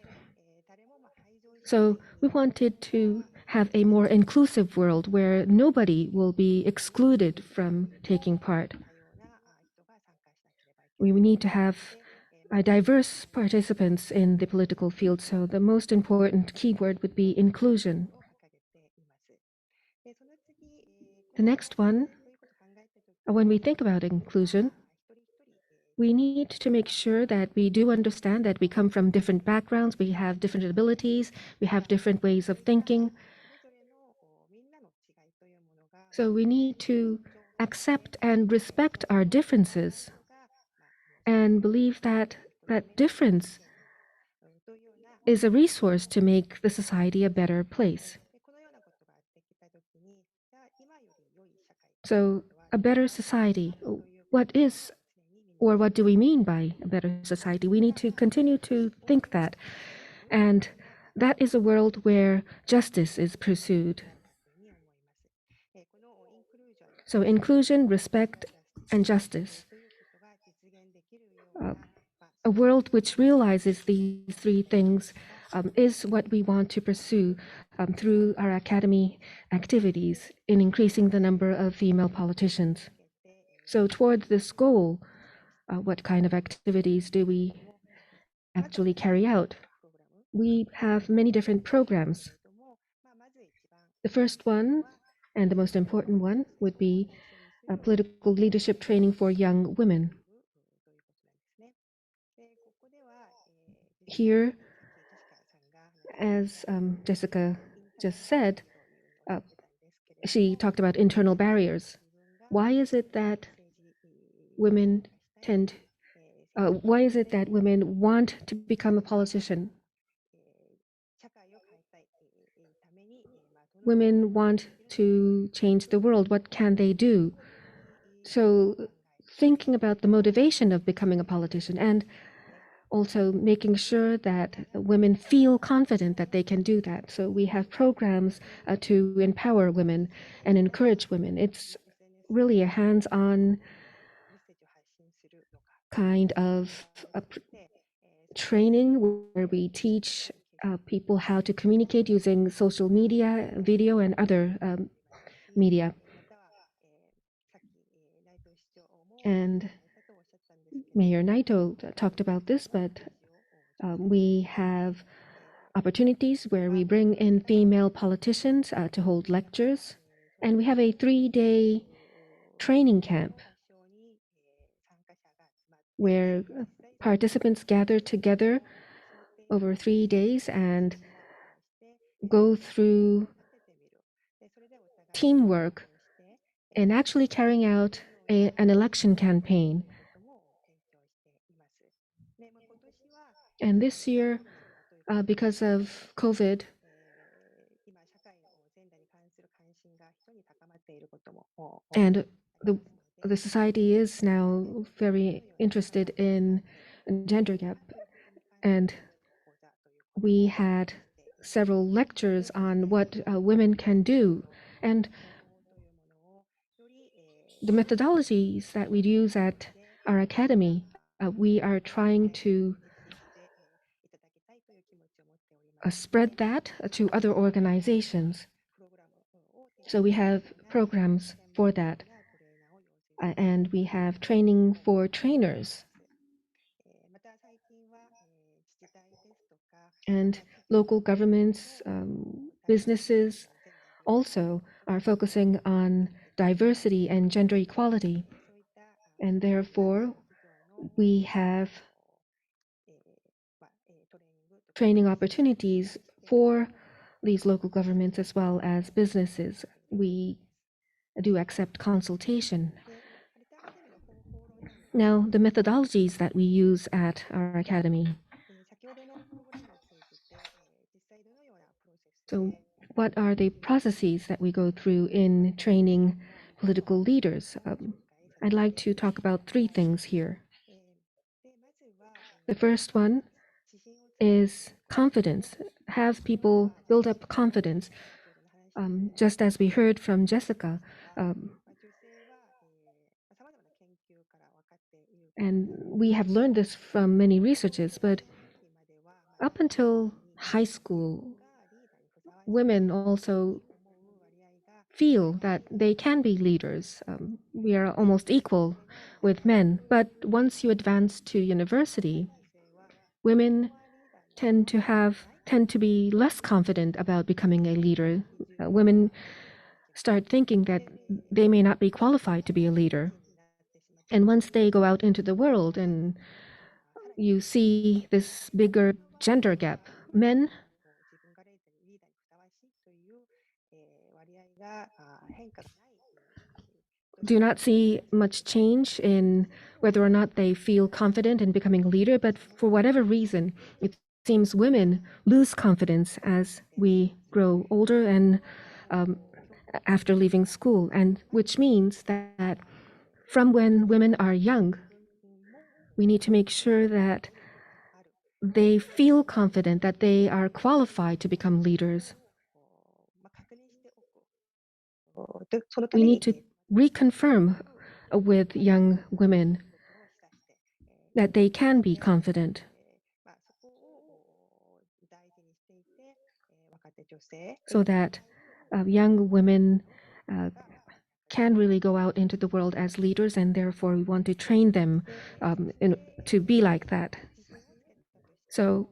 So we wanted to have a more inclusive world where nobody will be excluded from taking part. We need to have diverse participants in the political field, so the most important keyword would be inclusion. The next one, when we think about inclusion, we need to make sure that we do understand that we come from different backgrounds, we have different abilities, we have different ways of thinking. So we need to accept and respect our differences and believe that that difference is a resource to make the society a better place. So a better society, what is or what do we mean by a better society? We need to continue to think that. And that is a world where justice is pursued. So inclusion, respect, and justice. A world which realizes these three things is what we want to pursue through our academy activities in increasing the number of female politicians. So toward this goal, what kind of activities do we actually carry out? We have many different programs. The first one, and the most important one, would be political leadership training for young women. Here, as Jessica just said, she talked about internal barriers. Why is it that women want to become a politician? Women want to change the world. What can they do? So thinking about the motivation of becoming a politician and also making sure that women feel confident that they can do that. So we have programs to empower women and encourage women. It's really a hands-on kind of training where we teach people how to communicate using social media, video, and other media. And Mayor Naito talked about this, but we have opportunities where we bring in female politicians to hold lectures. And we have a 3-day training camp where participants gather together over 3 days and go through teamwork and actually carrying out an election campaign. And this year, because of COVID, and the society is now very interested in gender gap, and we had several lectures on what women can do, and the methodologies that we use at our academy, we are trying to spread that to other organizations. So we have programs for that. And we have training for trainers. And local governments, businesses also are focusing on diversity and gender equality. And therefore, we have training opportunities for these local governments as well as businesses. We do accept consultation. Now, the methodologies that we use at our academy. 先ほどのプログラムを通じて、実際どのようなプロセス So, で what are the processes that we go through in training political leaders? I'd like to talk about three things here. でまずは、The first one 指針を is confidence. Have people build up confidence. 先ほどの話 Just as we heard from Jessica, 女性はさまざまな研究から分かっている and we have learned this from many researches, but までは、まあ up until high school, がリーダーにふさわしい women also 思う割合が feel that they can be leaders. We are almost equal with men. But once you advance to university, 女性は women はリーダーに tend to be less confident about becoming a leader. Women start thinking that they may not be qualified to be a leader. なってしまって And once they go out into the world and you see this bigger gender gap, men 自分がリーダーにふさわしいという割合が変化がない do not see much change in whether or not they feel confident in becoming a leader, but for whatever reason, it seems women lose confidence as we grow older and after leaving school, and which means that from when women are young, we need to make sure that they feel confident that they are qualified to become leaders. まあ確認しておくでそのた We めに need to reconfirm with young women を示唆して that they can be confident まあそこを大事にしていて若手女性 so that young women can really go out into the world as leaders, and therefore we want to train them to be like that. 自信をつけたとして So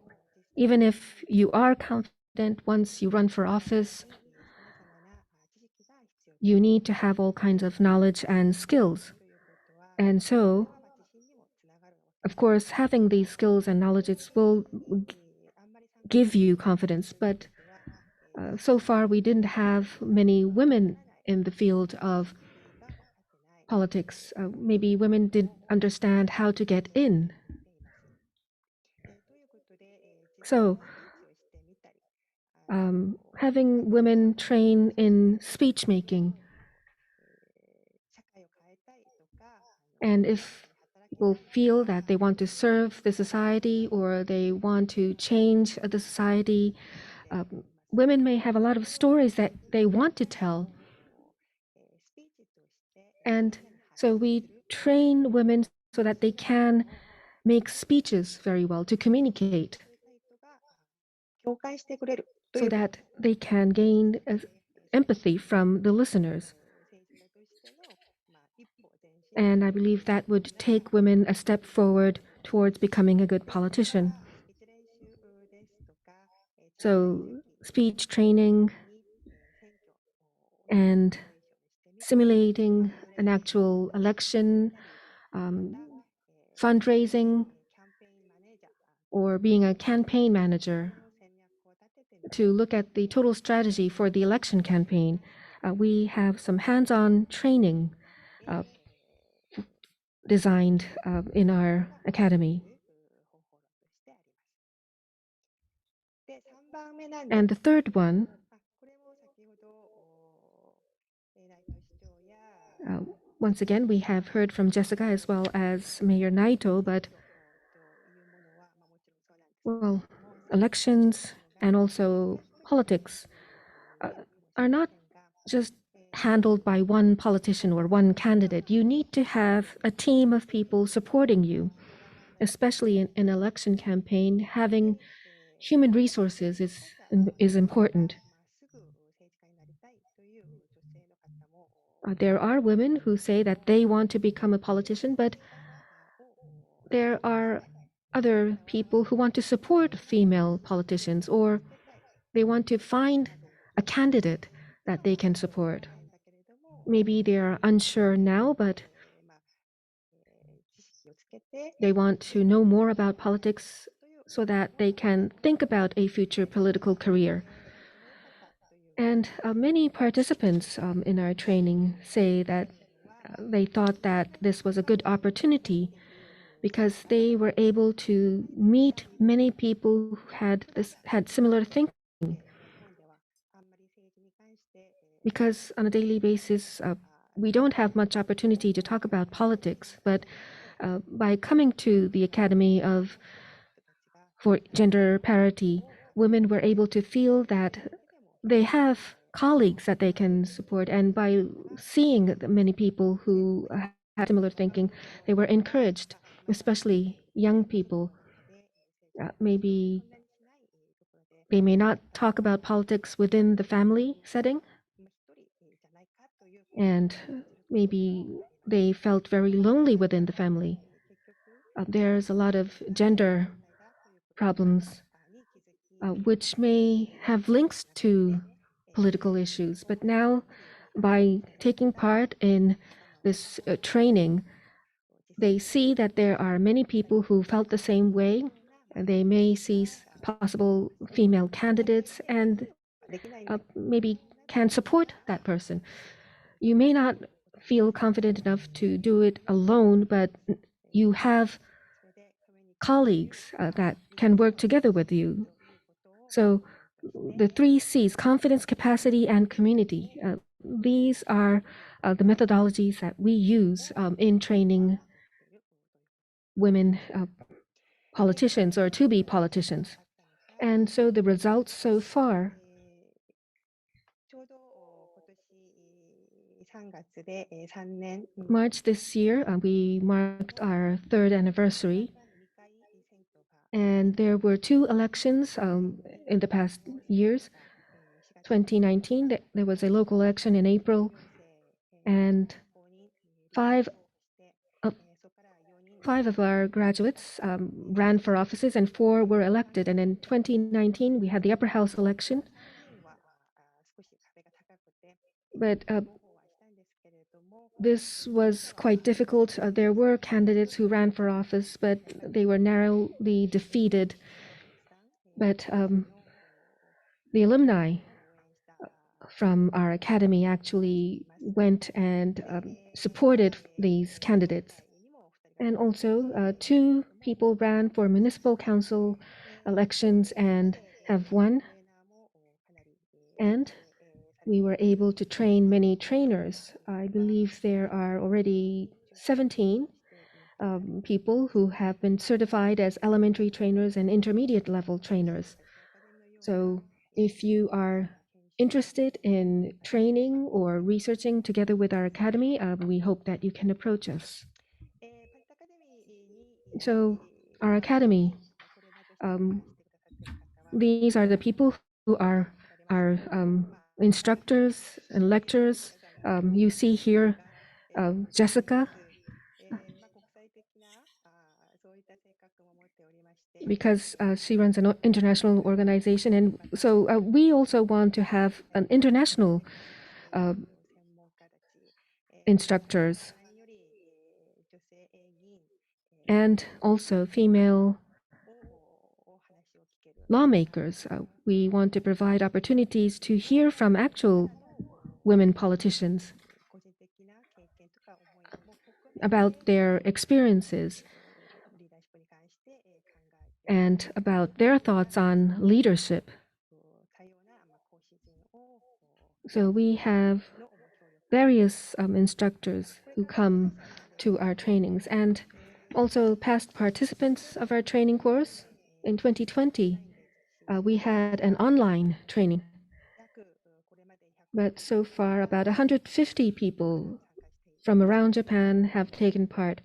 even if you are confident once you run for office, さまざまな知識が必要 you need to have all kinds of knowledge and skills. ということは And so, まあ自信にもつながるわけ of course, having these skills and knowledges will あんまり参加 give you confidence. But so far, we didn't have many women in the field of が分かってない politics. Maybe women didn't understand how to get in. ということで、So, 実際にスピーチをしてみたり having women train in speech making, 社会を変えたいとか and if people feel that they want to serve the society or they want to change the society, women may have a lot of stories that they want to tell. スピーチとして And so we train women so that they can make speeches very well to communicate, そういった人が共感してくれるとい so う that they can gain empathy from the listeners. 政治家としての、まあ、一歩前進 And I believe that would take women a step forward towards becoming a good politician. スピーチ練習ですとか So, speech training 選挙 and simulating an actual election, fundraising, キャンペーンマネージャー or being a campaign manager の戦略を立てて to look at the total strategy for the election campaign. We have some hands-on training designed in our academy. 方法論としてあります。で、3番目なん And で the third one, これも先ほどナイト市長や once again, we have heard from Jessica as well as Mayor Naito, but というものは、まあ、もちろんそうなんですけ well, ども elections and also politics are not just handled by one politician or one candidate. You need to have a team of people supporting you, especially in an election campaign. Having human resources is important. まあすぐ政治家になりたいという女性の方も There are women who say that they want to become a politician, but を there are other people who want to support female politicians, or they want to find a candidate that they can support. だけれども Maybe they are unsure now, but まあ知識をつけて they want to know more about politics so that they can think about a future political career. その良かったという And many participants in our training say that They thought that this was a good opportunity because they were able to meet many people who had similar thinking. Because on a daily basis, we don't have much opportunity to talk about politics, but by coming to the Academy for Gender Parity, women were able to feel that they have colleagues that they can support. And by seeing the many people who had similar thinking, they were encouraged, especially young people. Maybe they may not talk about politics within the family setting, and maybe they felt very lonely within the family. There's a lot of gender problems which may have links to political issues. But now, by taking part in this training, they see that there are many people who felt the same way. They may see possible female candidates and maybe can support that person. You may not feel confident enough to do it alone, but you have colleagues that can work together with you. So the 3 C's, confidence, capacity, and community, these are the methodologies that we use in training women politicians or to be politicians. And so the results so far, March this year, we marked our 3rd anniversary. And there were 2 elections in the past years. 2019, there was a local election in April, and 5 of our graduates ran for offices, and 4 were elected. And in 2019, we had the upper house election. But this was quite difficult. There were candidates who ran for office, but they were narrowly defeated. But the alumni from our academy actually went and supported these candidates. And also, 2 people ran for municipal council elections and have won. And we were able to train many trainers. I believe there are already 17 people who have been certified as elementary trainers and intermediate level trainers. So if you are interested in training or researching together with our academy, we hope that you can approach us. So our academy, these are the people who are our instructors and lecturers. You see here Jessica, because she runs an international organization. And so we also want to have an international instructors and also female lawmakers. We want to provide opportunities to hear from actual women politicians about their experiences and about their thoughts on leadership. So we have various instructors who come to our trainings, and also past participants of our training course. In 2020, we had an online training, but so far about 150 people from around Japan have taken part.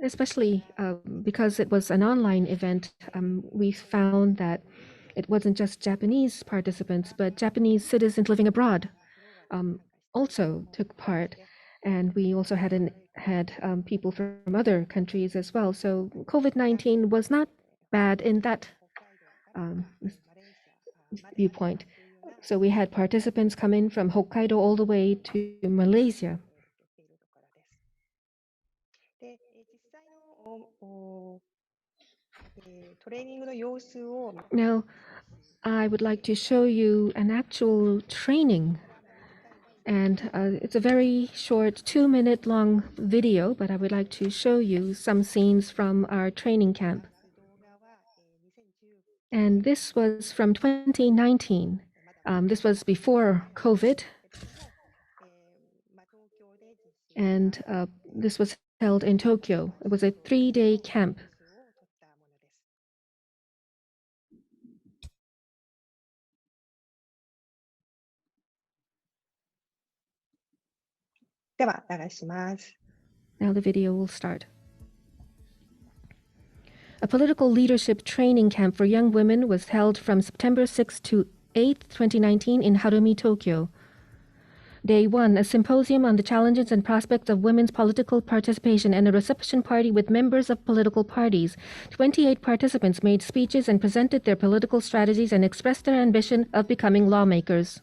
Especially because it was an online event, we found that it wasn't just Japanese participants, but Japanese citizens living abroad also took part. And we also had people from other countries as well. So COVID-19 was not bad in that viewpoint. So we had participants come in from Hokkaido all the way to Malaysia. Now, I would like to show you an actual training. And it's a very short 2-minute long video, but I would like to show you some scenes from our training camp. And this was from 2019. This was before COVID. And this was held in Tokyo. It was a 3-day camp. では流します。 Now the video will start. A political leadership training camp for young women was held from September 6th to 8th, 2019 in Harumi, Tokyo. Day 1, a symposium on the challenges and prospects of women's political participation and a reception party with members of political parties. 28 participants made speeches and presented their political strategies and expressed their ambition of becoming lawmakers.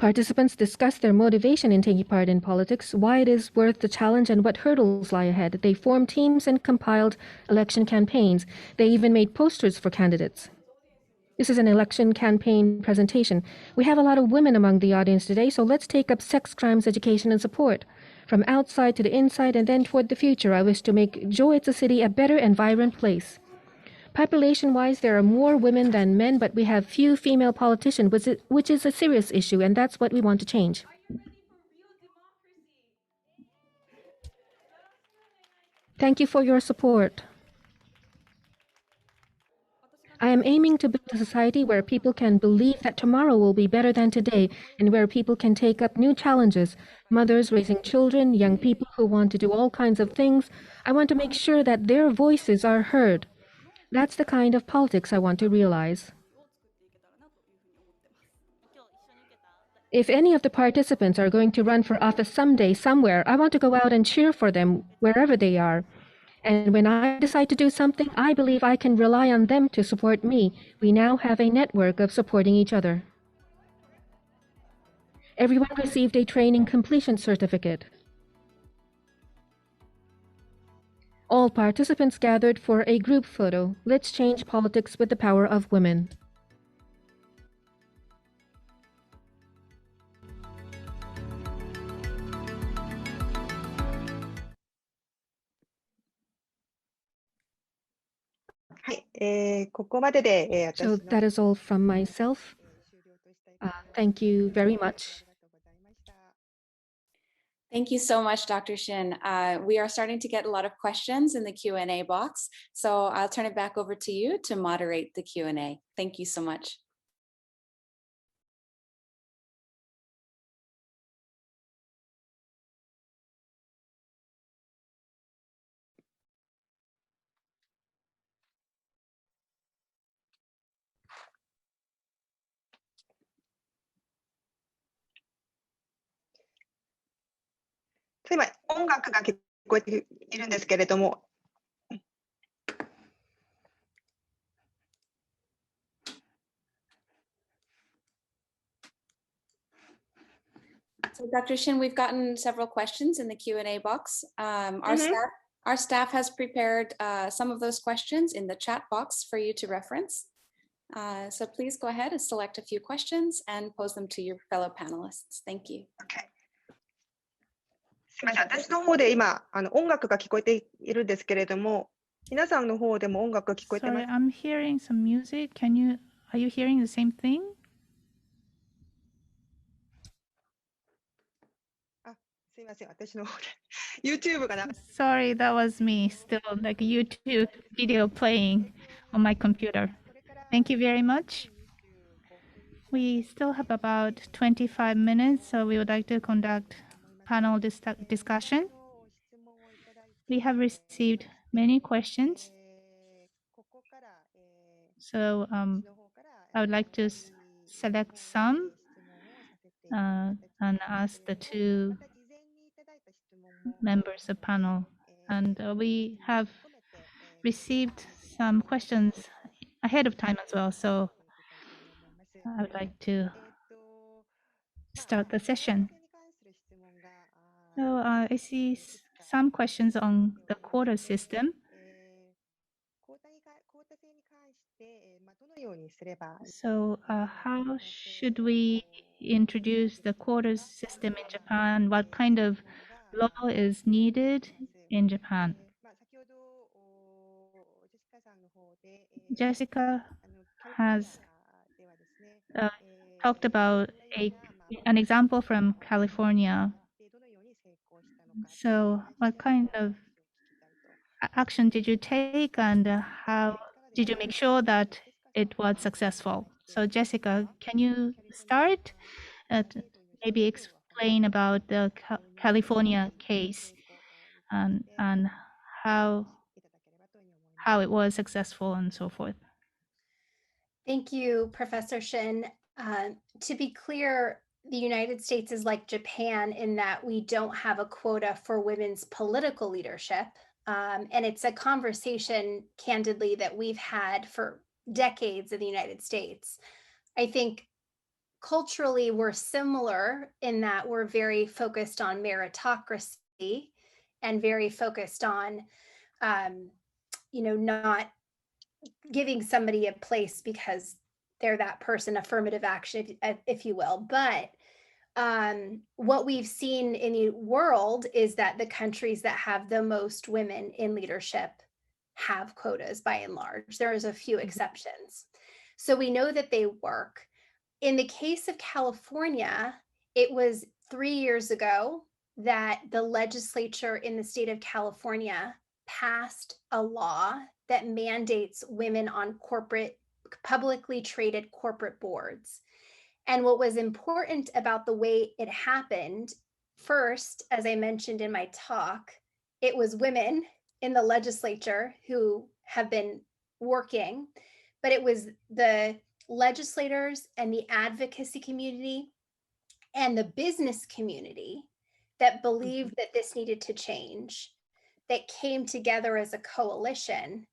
Participants discussed their motivation in taking part in politics, why it is worth the challenge, and what hurdles lie ahead. They formed teams and compiled election campaigns. They even made posters for candidates. This is an election campaign presentation. We have a lot of women among the audience today, so let's take up sex crimes education and support. From outside to the inside and then toward the future, I wish to make Joetsu City a better and vibrant place. Population-wise, there are more women than men, but we have few female politicians, which is a serious issue, and that's what we want to change. Thank you for your support. I am aiming to build a society where people can believe that tomorrow will be better than today, and where people can take up new challenges. Mothers raising children, young people who want to do all kinds of things. I want to make sure that their voices are heard. That's the kind of politics I want to realize. If any of the participants are going to run for office someday, somewhere, I want to go out and cheer for them wherever they are. And when I decide to do something, I believe I can rely on them to support me. We now have a network of supporting each other. Everyone received a training completion certificate. All participants gathered for a group photo. Let's change politics with the power of women. So that is all from myself. Thank you very much. Thank you so much, Dr. Shin. We are starting to get a lot of questions in the Q&A box, so I'll turn it back over to you to moderate the Q&A. Thank you so much. So Dr. Shin, we've gotten several questions in the Q&A box. Our staff has prepared some of those questions in the chat box for you to reference. So please go ahead and select a few questions and pose them to your fellow panelists. Thank you. Okay. すみません、私の方で今音楽が聞こえているんですけれども、皆さんの方でも音楽が聞こえてます。 Sorry, I'm hearing some music. Are you hearing the same thing? あ、すみません、私の方で YouTube がな。 Sorry, that was me. Still like YouTube video playing on my computer. Thank you very much. We still have about 25 minutes, so we would like to conduct panel discussion. We have received many questions. So I would like to select some and ask the two members of panel. And we have received some questions ahead of time as well. So I would like to start the session. So I see some questions on the quota system. So how should we introduce the quotas system in Japan? What kind of law is needed in Japan? Jessica has uh, talked about an example from California. So what kind of action did you take, and how did you make sure that it was successful? So Jessica, can you start at maybe explain about the California case, and how it was successful and so forth? Thank you, Professor Shin. To be clear, the United States is like Japan in that we don't have a quota for women's political leadership. And it's a conversation, candidly, that we've had for decades in the United States. I think culturally we're similar in that we're very focused on meritocracy and very focused on, not giving somebody a place because they're that person, affirmative action, if you will. But what we've seen in the world is that the countries that have the most women in leadership have quotas by and large. There is a few exceptions. So we know that they work. In the case of California, it was 3 years ago that the legislature in the state of California passed a law that mandates women on publicly traded corporate boards. And what was important about the way it happened, first, as I mentioned in my talk, it was women in the legislature who have been working, but it was the legislators and the advocacy community and the business community that believed that this needed to change, that came together as a coalition,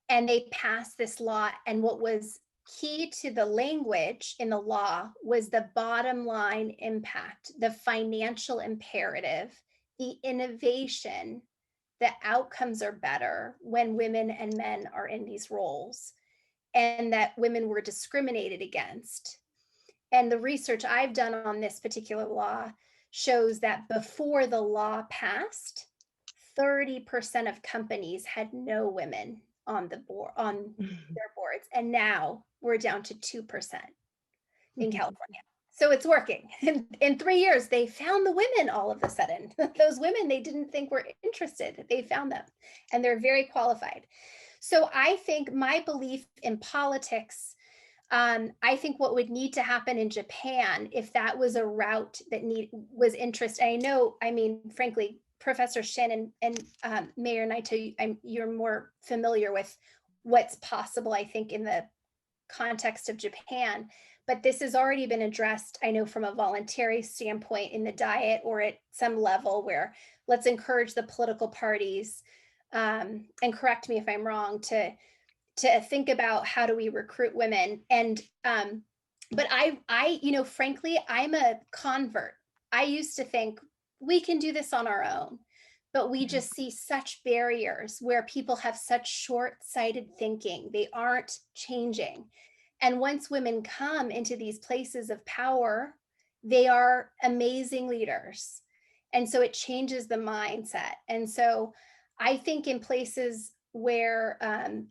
and they passed this law. And what was key to the language in the law was the bottom line impact, the financial imperative, the innovation, the outcomes are better when women and men are in these roles, and that women were discriminated against. And the research I've done on this particular law shows that before the law passed, 30% of companies had no women on the board, on their boards, and now we're down to 2% in California. So it's working. In 3 years, they found the women all of a sudden. Those women they didn't think were interested, they found them, and they're very qualified. So I think my belief in politics, I think what would need to happen in Japan, if that was a route that was interest. I know, I mean, frankly, Professor Shin and Mayor Naito, you're more familiar with what's possible, I think, in the context of Japan. But this has already been addressed, I know, from a voluntary standpoint in the Diet or at some level where let's encourage the political parties, and correct me if I'm wrong, to think about how do we recruit women. And but I frankly, I'm a convert. I used to think we can do this on our own, but we just see such barriers where people have such short-sighted thinking. They aren't changing. And once women come into these places of power, they are amazing leaders. And so it changes the mindset. And so I think in places where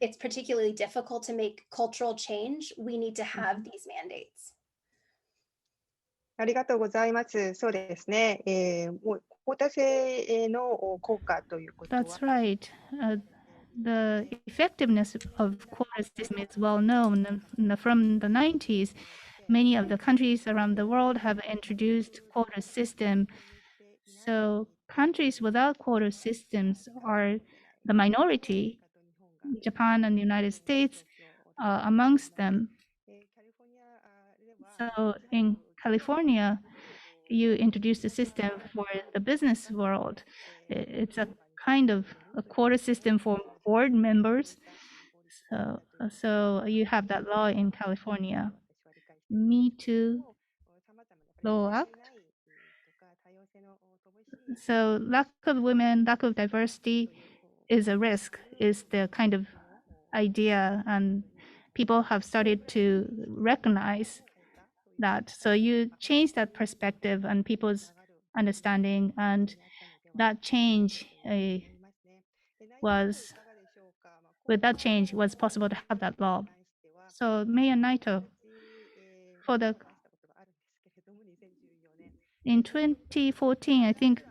it's particularly difficult to make cultural change, we need to have these mandates. ありがとうございます。そうですね。もうクオータ制の効果ということは。That's right. The effectiveness of quota system is well known. From the 90s, many of the countries around the world have introduced quota system. So countries without quota systems are the minority. Japan and the United States amongst them. So in California, you introduced a system for the business world. It's a kind of a quota system for board members. So you have that law in California. Me Too Law Act. So lack of women, lack of diversity is a risk, is the kind of idea, and people have started to recognize that. So you change that perspective and people's understanding, and that change was, with that change, was possible to have that law. So Mayor Naito, for the in 2014, I think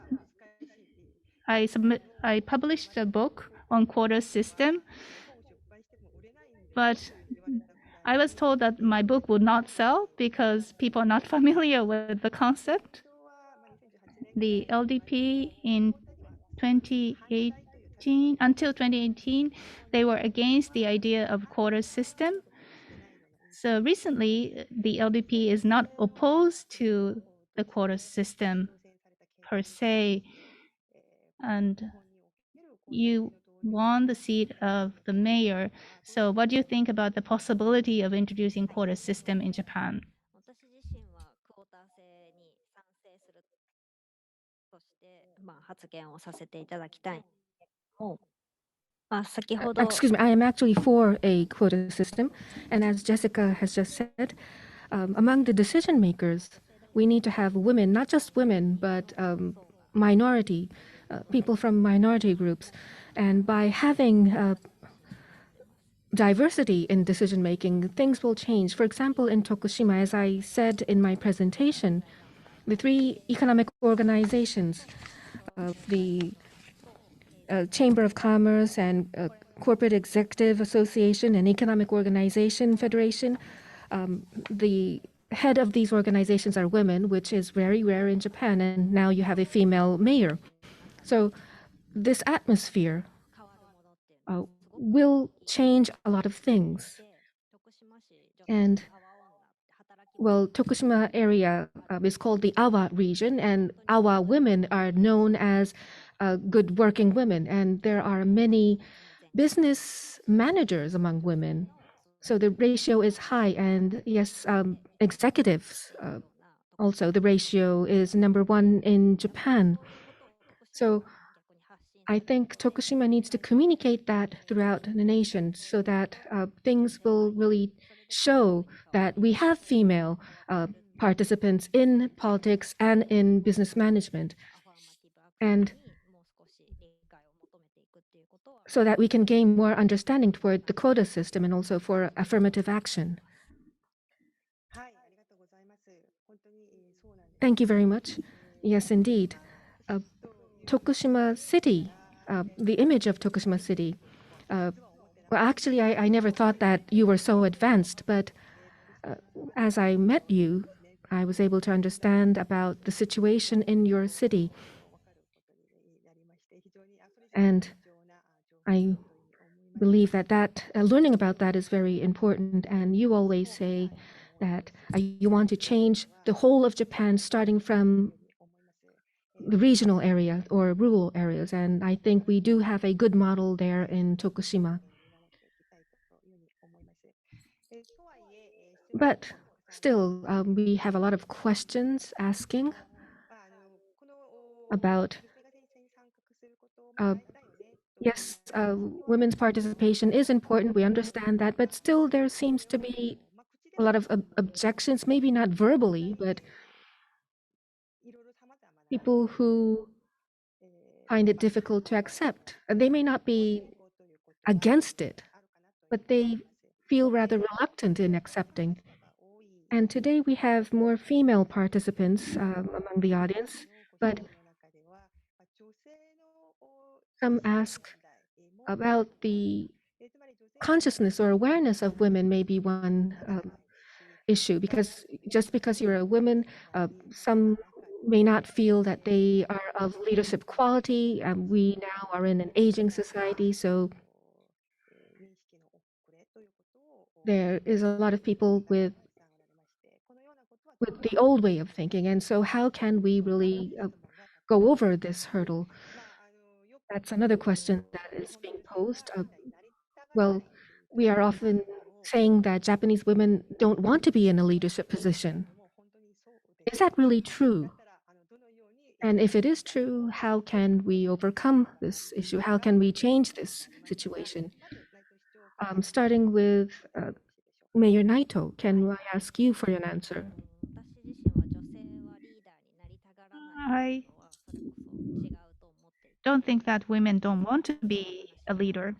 I published a book on quota system, but I was told that my book would not sell because people are not familiar with the concept. The LDP in 2018, until 2018, they were against the idea of quota system. So recently, the LDP is not opposed to the quota system per se, and you won the seat of the mayor. So what do you think about the possibility of introducing quota system in Japan? Excuse me, I am actually for a quota system. And as Jessica has just said, among the decision makers, we need to have women, not just women, but minority, people from minority groups. And by having diversity in decision making, things will change. For example, in Tokushima, as I said in my presentation, the 3 economic organizations, the Chamber of Commerce and Corporate Executive Association and Economic Organization Federation, the head of these organizations are women, which is very rare in Japan, and now you have a female mayor. So this atmosphere will change a lot of things. And well, Tokushima area is called the Awa region, and Awa women are known as good working women, and there are many business managers among women. So the ratio is high, and yes, executives also, the ratio is #1 in Japan. So I think Tokushima needs to communicate that throughout the nation so that things will really show that we have female participants in politics and in business management. And so that we can gain more understanding toward the quota system and also for affirmative action. Thank you very much. Yes, indeed. Tokushima City, the image of Tokushima City. Well, actually, I never thought that you were so advanced, but as I met you, I was able to understand about the situation in your city. And I believe that learning about that is very important. And you always say that you want to change the whole of Japan, starting from the regional area or rural areas. And I think we do have a good model there in Tokushima. But still, we have a lot of questions asking about yes, women's participation is important. We understand that, but still there seems to be a lot of objections, maybe not verbally, but people who find it difficult to accept. They may not be against it, but they feel rather reluctant in accepting. And today we have more female participants among the audience, but some ask about the consciousness or awareness of women may be one issue, because just because you're a woman, some may not feel that they are of leadership quality. We now are in an aging society, so there is a lot of people with the old way of thinking. And so how can we really go over this hurdle? That's another question that is being posed. Well, we are often saying that Japanese women don't want to be in a leadership position. Is that really true? And if it is true, how can we overcome this issue? How can we change this situation? Starting with Mayor Naito, can I ask you for an answer? I don't think that women don't want to be a leader.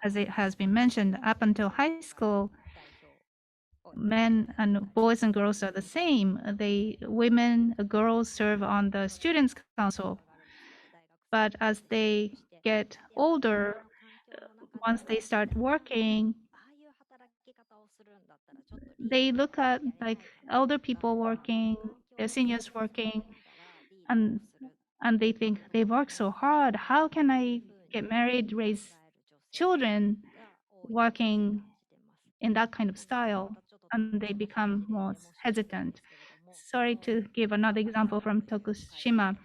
As it has been mentioned, up until high school, men and boys and girls are the same. Women, girls serve on the students' council. But as they get older, once they start working, they look at like elder people working, their seniors working, and they think they work so hard. How can I get married, raise children, working in that kind of style? And they become more hesitant. Sorry to give another example from Tokushima.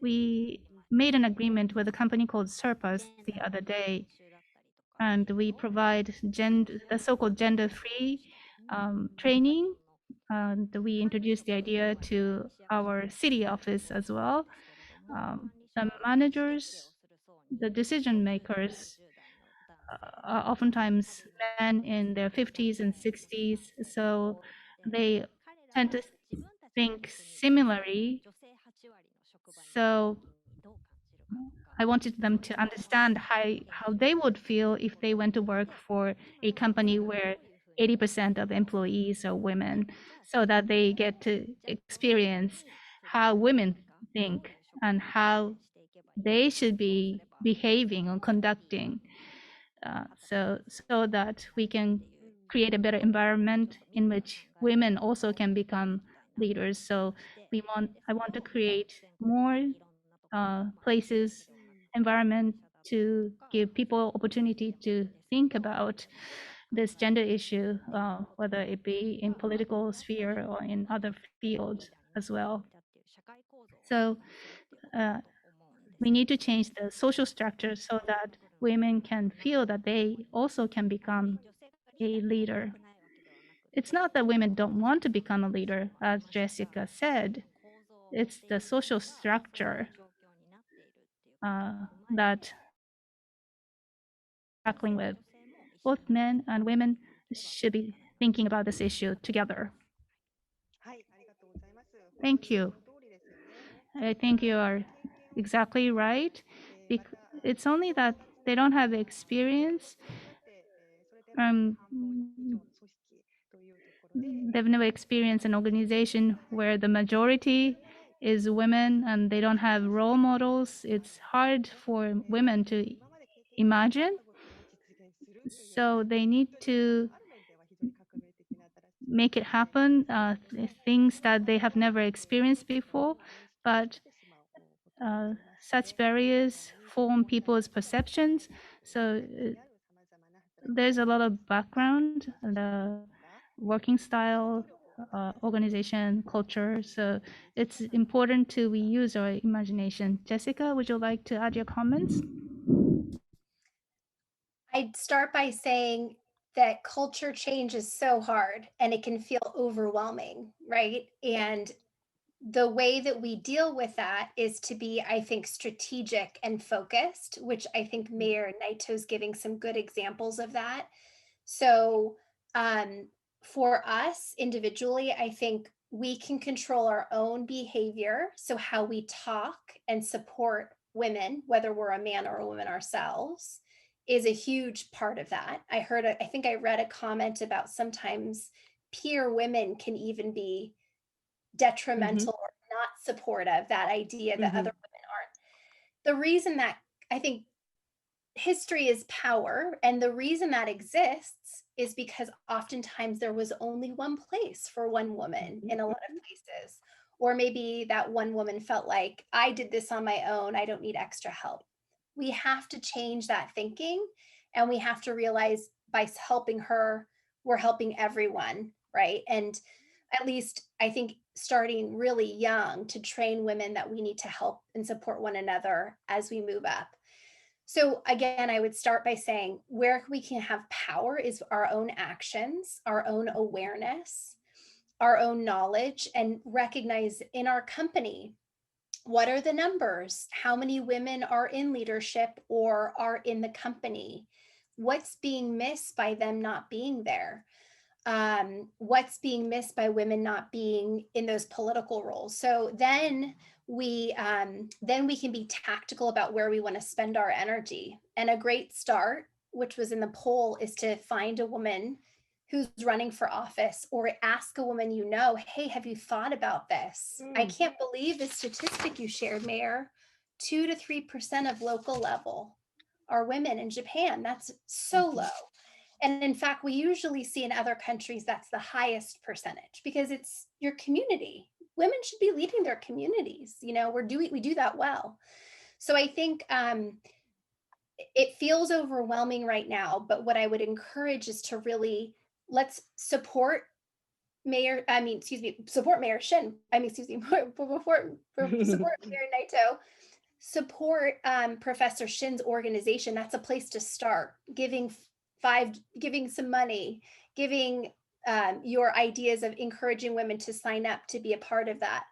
We made an agreement with a company called Surplus the other day, and we provide the so-called gender-free training. And we introduced the idea to our city office as well. The managers, the decision makers, are oftentimes men in their 50s and 60s, so they tend to think similarly. So I wanted them to understand how they would feel if they went to work for a company where 80% of employees are women, so that they get to experience how women think and how they should be behaving or conducting, so that we can create a better environment in which women also can become leaders. So I want to create more places, environment to give people opportunity to think about this gender issue, whether it be in political sphere or in other fields as well. So we need to change the social structure so that women can feel that they also can become a leader. It's not that women don't want to become a leader, as Jessica said. It's the social structure that tackling with. Both men and women should be thinking about this issue together. Thank you. I think you are exactly right. It's only that they don't have the experience. They've never experienced an organization where the majority is women and they don't have role models. It's hard for women to imagine. So they need to make it happen, things that they have never experienced before. But such barriers form people's perceptions. So there's a lot of background, the working style, organization, culture. So it's important to reuse our imagination. Jessica, would you like to add your comments? I'd start by saying that culture change is so hard and it can feel overwhelming, right? And the way that we deal with that is to be, I think, strategic and focused, which I think Mayor Naito's giving some good examples of that. So for us individually, I think we can control our own behavior. So how we talk and support women, whether we're a man or a woman ourselves, is a huge part of that. I think I read a comment about sometimes peer women can even be detrimental or not supportive, that idea that other women aren't. The reason that I think history is power, and the reason that exists is because oftentimes there was only one place for one woman in a lot of places. Or maybe that one woman felt like, I did this on my own, I don't need extra help. We have to change that thinking, and we have to realize by helping her, we're helping everyone, right? And at least I think starting really young to train women that we need to help and support one another as we move up. So again, I would start by saying where we can have power is our own actions, our own awareness, our own knowledge, and recognize in our company, what are the numbers? How many women are in leadership or are in the company? what's being missed by them not being there? What's being missed by women not being in those political roles? So then we can be tactical about where we want to spend our energy. And a great start, which was in the poll, is to find a woman who's running for office, or ask a woman, you know, hey, have you thought about this? I can't believe the statistic you shared, Mayor. 2 to 3% of local level are women in Japan. That's so low. And in fact, we usually see in other countries that's the highest percentage, because it's your community. Women should be leading their communities. You know, we do that well. So I think it feels overwhelming right now, but what I would encourage is to really, let's support Mayor Shin. Support Mayor Naito. Support Professor Shin's organization. That's a place to start. Giving some money, giving your ideas of encouraging women to sign up to be a part of that.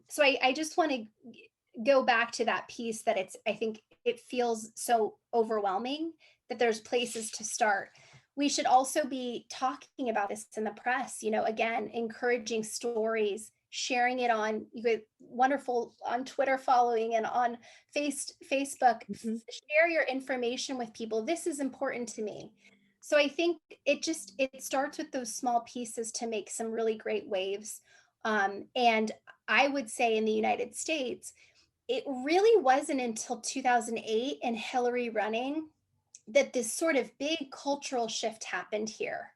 So I just want to go back to that piece that I think it feels so overwhelming that there's places to start. We should also be talking about this in the press, you know, again, encouraging stories, sharing it on wonderful on Twitter following and on Facebook. Share your information with people. This is important to me. So I think it starts with those small pieces to make some really great waves. And I would say in the United States, it really wasn't until 2008 and Hillary running that this sort of big cultural shift happened here.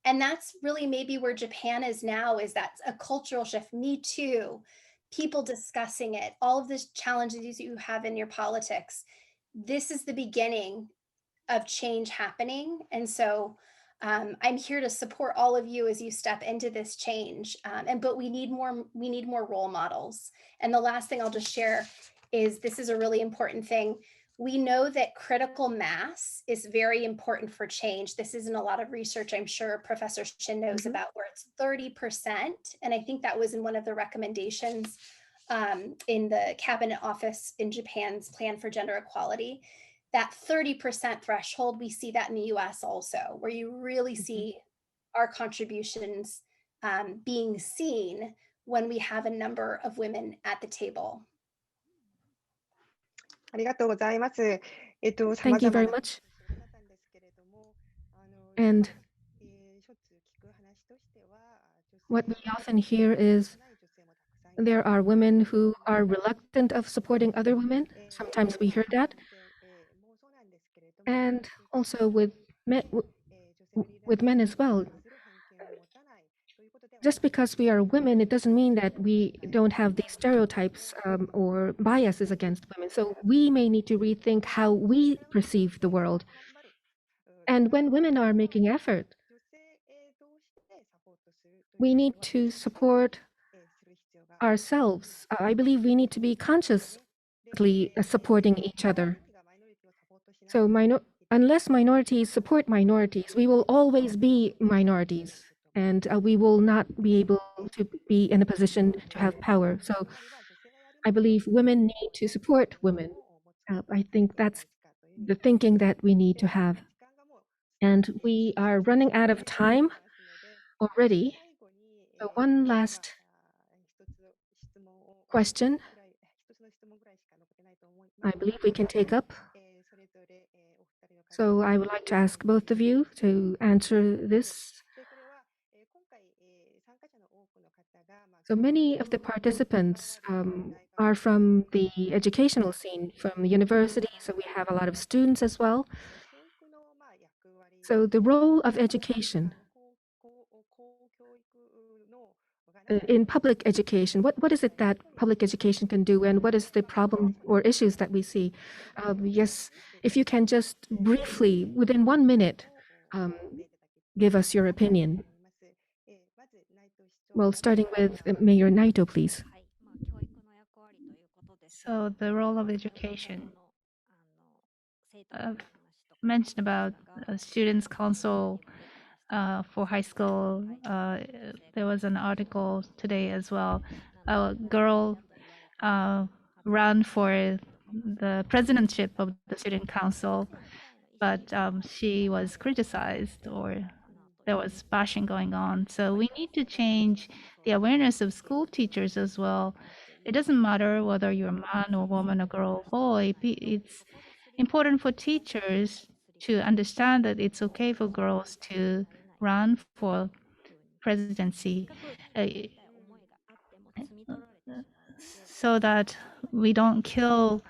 And that's really maybe where Japan is now, is that a cultural shift. Me Too, people discussing it, all of the challenges you have in your politics. This is the beginning of change happening. And so I'm here to support all of you as you step into this change. But we need more role models. And the last thing I'll just share is, this is a really important thing. We know that critical mass is very important for change. This isn't a lot of research, I'm sure Professor Shin knows about, where it's 30%. And I think that was in one of the recommendations in the Cabinet Office in Japan's Plan for Gender Equality. That 30% threshold, we see that in the US also, where you really see our contributions being seen when we have a number of women at the table. ありがとうございます。Thank you very much. And what we often hear is there are women who are reluctant of supporting other women. Sometimes we hear that. And also with men as well. Just because we are women, it doesn't mean that we don't have these stereotypes or biases against women. So we may need to rethink how we perceive the world. And when women are making effort, we need to support ourselves. I believe we need to be consciously supporting each other. So unless minorities support minorities, we will always be minorities, and we will not be able to be in a position to have power. So I believe women need to support women. I think that's the thinking that we need to have. And we are running out of time already. So one last question I believe we can take up. So I would like to ask both of you to answer this. So many of the participants are from the educational scene, from the university, so we have a lot of students as well. So the role of education in public education, what is it that public education can do, and what is the problem or issues that we see? Yes, if you can just briefly, within 1 minute, give us your opinion. Well, starting with Mayor Naito, please. So the role of education. Mentioned about Students' Council for high school. There was an article today as well. A girl ran for the presidentship of the Student Council, but she was criticized or there was bashing going on. So we need to change the awareness of school teachers as well. It doesn't matter whether you're a man or woman or girl or boy. It's important for teachers to understand that it's okay for girls to run for presidency, uh, so that we don't kill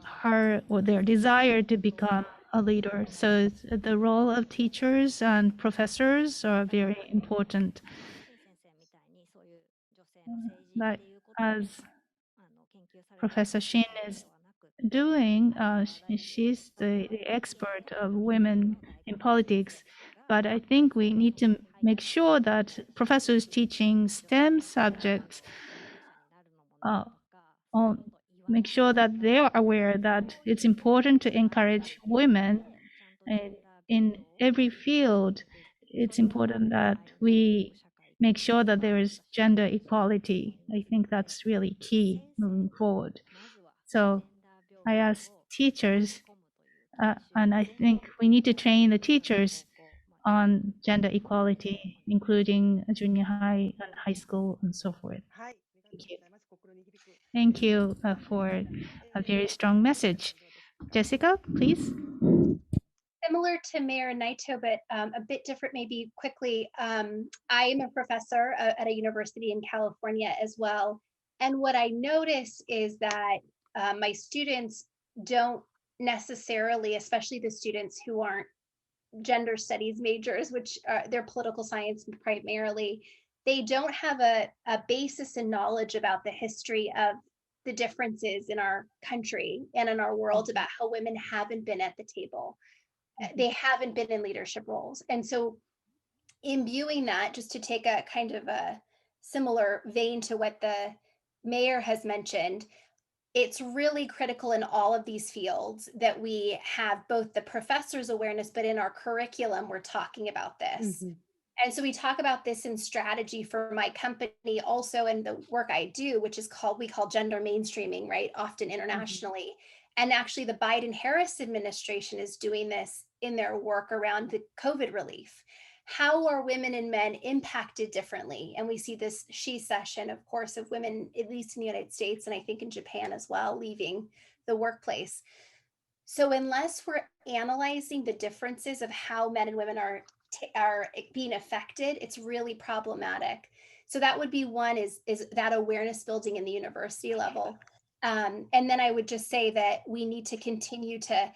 her or their desire to become a leader. So the role of teachers and professors are very important. But as Professor Shin is doing, she's the expert of women in politics. But I think we need to make sure that professors teaching STEM subjects make sure that they are aware that it's important to encourage women in every field. It's important that we make sure that there is gender equality. I think that's really key moving forward. So I ask teachers, and I think we need to train the teachers on gender equality, including junior high and high school and so forth. Thank you. Thank you for a very strong message. Jessica, please. Similar to Mayor Naito, but a bit different, maybe quickly. I am a professor at a university in California as well. And what I notice is that my students don't necessarily, especially the students who aren't gender studies majors, which they're political science primarily, they don't have a basis in knowledge about the history of the differences in our country and in our world about how women haven't been at the table. They haven't been in leadership roles. And so imbuing that, just to take a kind of a similar vein to what the mayor has mentioned, it's really critical in all of these fields that we have both the professor's awareness, but in our curriculum, we're talking about this. And so we talk about this in strategy for my company, also in the work I do, which is we call gender mainstreaming, right? Often internationally. And actually the Biden-Harris administration is doing this in their work around the COVID relief. How are women and men impacted differently? And we see this she session, of course, of women, at least in the United States, and I think in Japan as well, leaving the workplace. So unless we're analyzing the differences of how men and women are being affected, it's really problematic. So that would be one, is that awareness building in the university level. And then I would just say that we need to continue to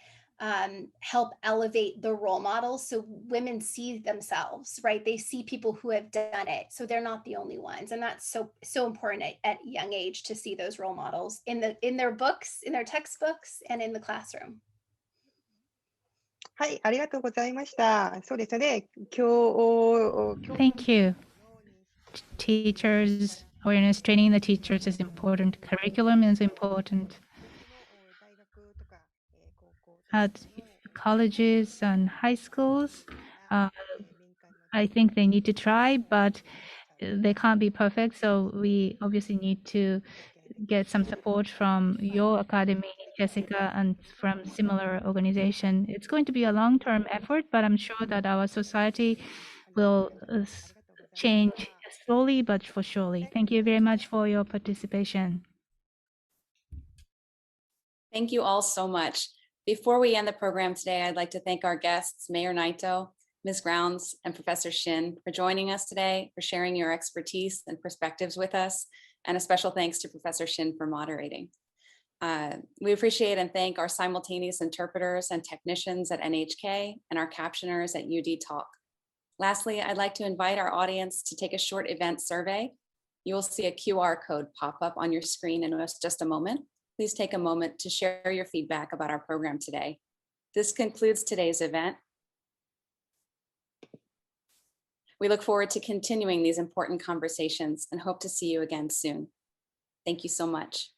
help elevate the role models so women see themselves, right? They see people who have done it, so they're not the only ones. And that's so important at a young age to see those role models in their books, in their textbooks, and in the classroom. はい、ありがとうございました。そうですね。Thank you. Teachers, awareness training the teachers is important. Curriculum is important. At colleges and high schools, I think they need to try, but they can't be perfect. So we obviously need to get some support from your academy, Jessica, and from similar organization. It's going to be a long-term effort, but I'm sure that our society will change slowly but for surely. Thank you very much for your participation. Thank you all so much. Before we end the program today, I'd like to thank our guests, Mayor Naito, Ms. Grounds, and Professor Shin for joining us today, for sharing your expertise and perspectives with us, and a special thanks to Professor Shin for moderating. We appreciate and thank our simultaneous interpreters and technicians at NHK and our captioners at UD Talk. Lastly, I'd like to invite our audience to take a short event survey. You will see a QR code pop up on your screen in just a moment. Please take a moment to share your feedback about our program today. This concludes today's event. We look forward to continuing these important conversations and hope to see you again soon. Thank you so much.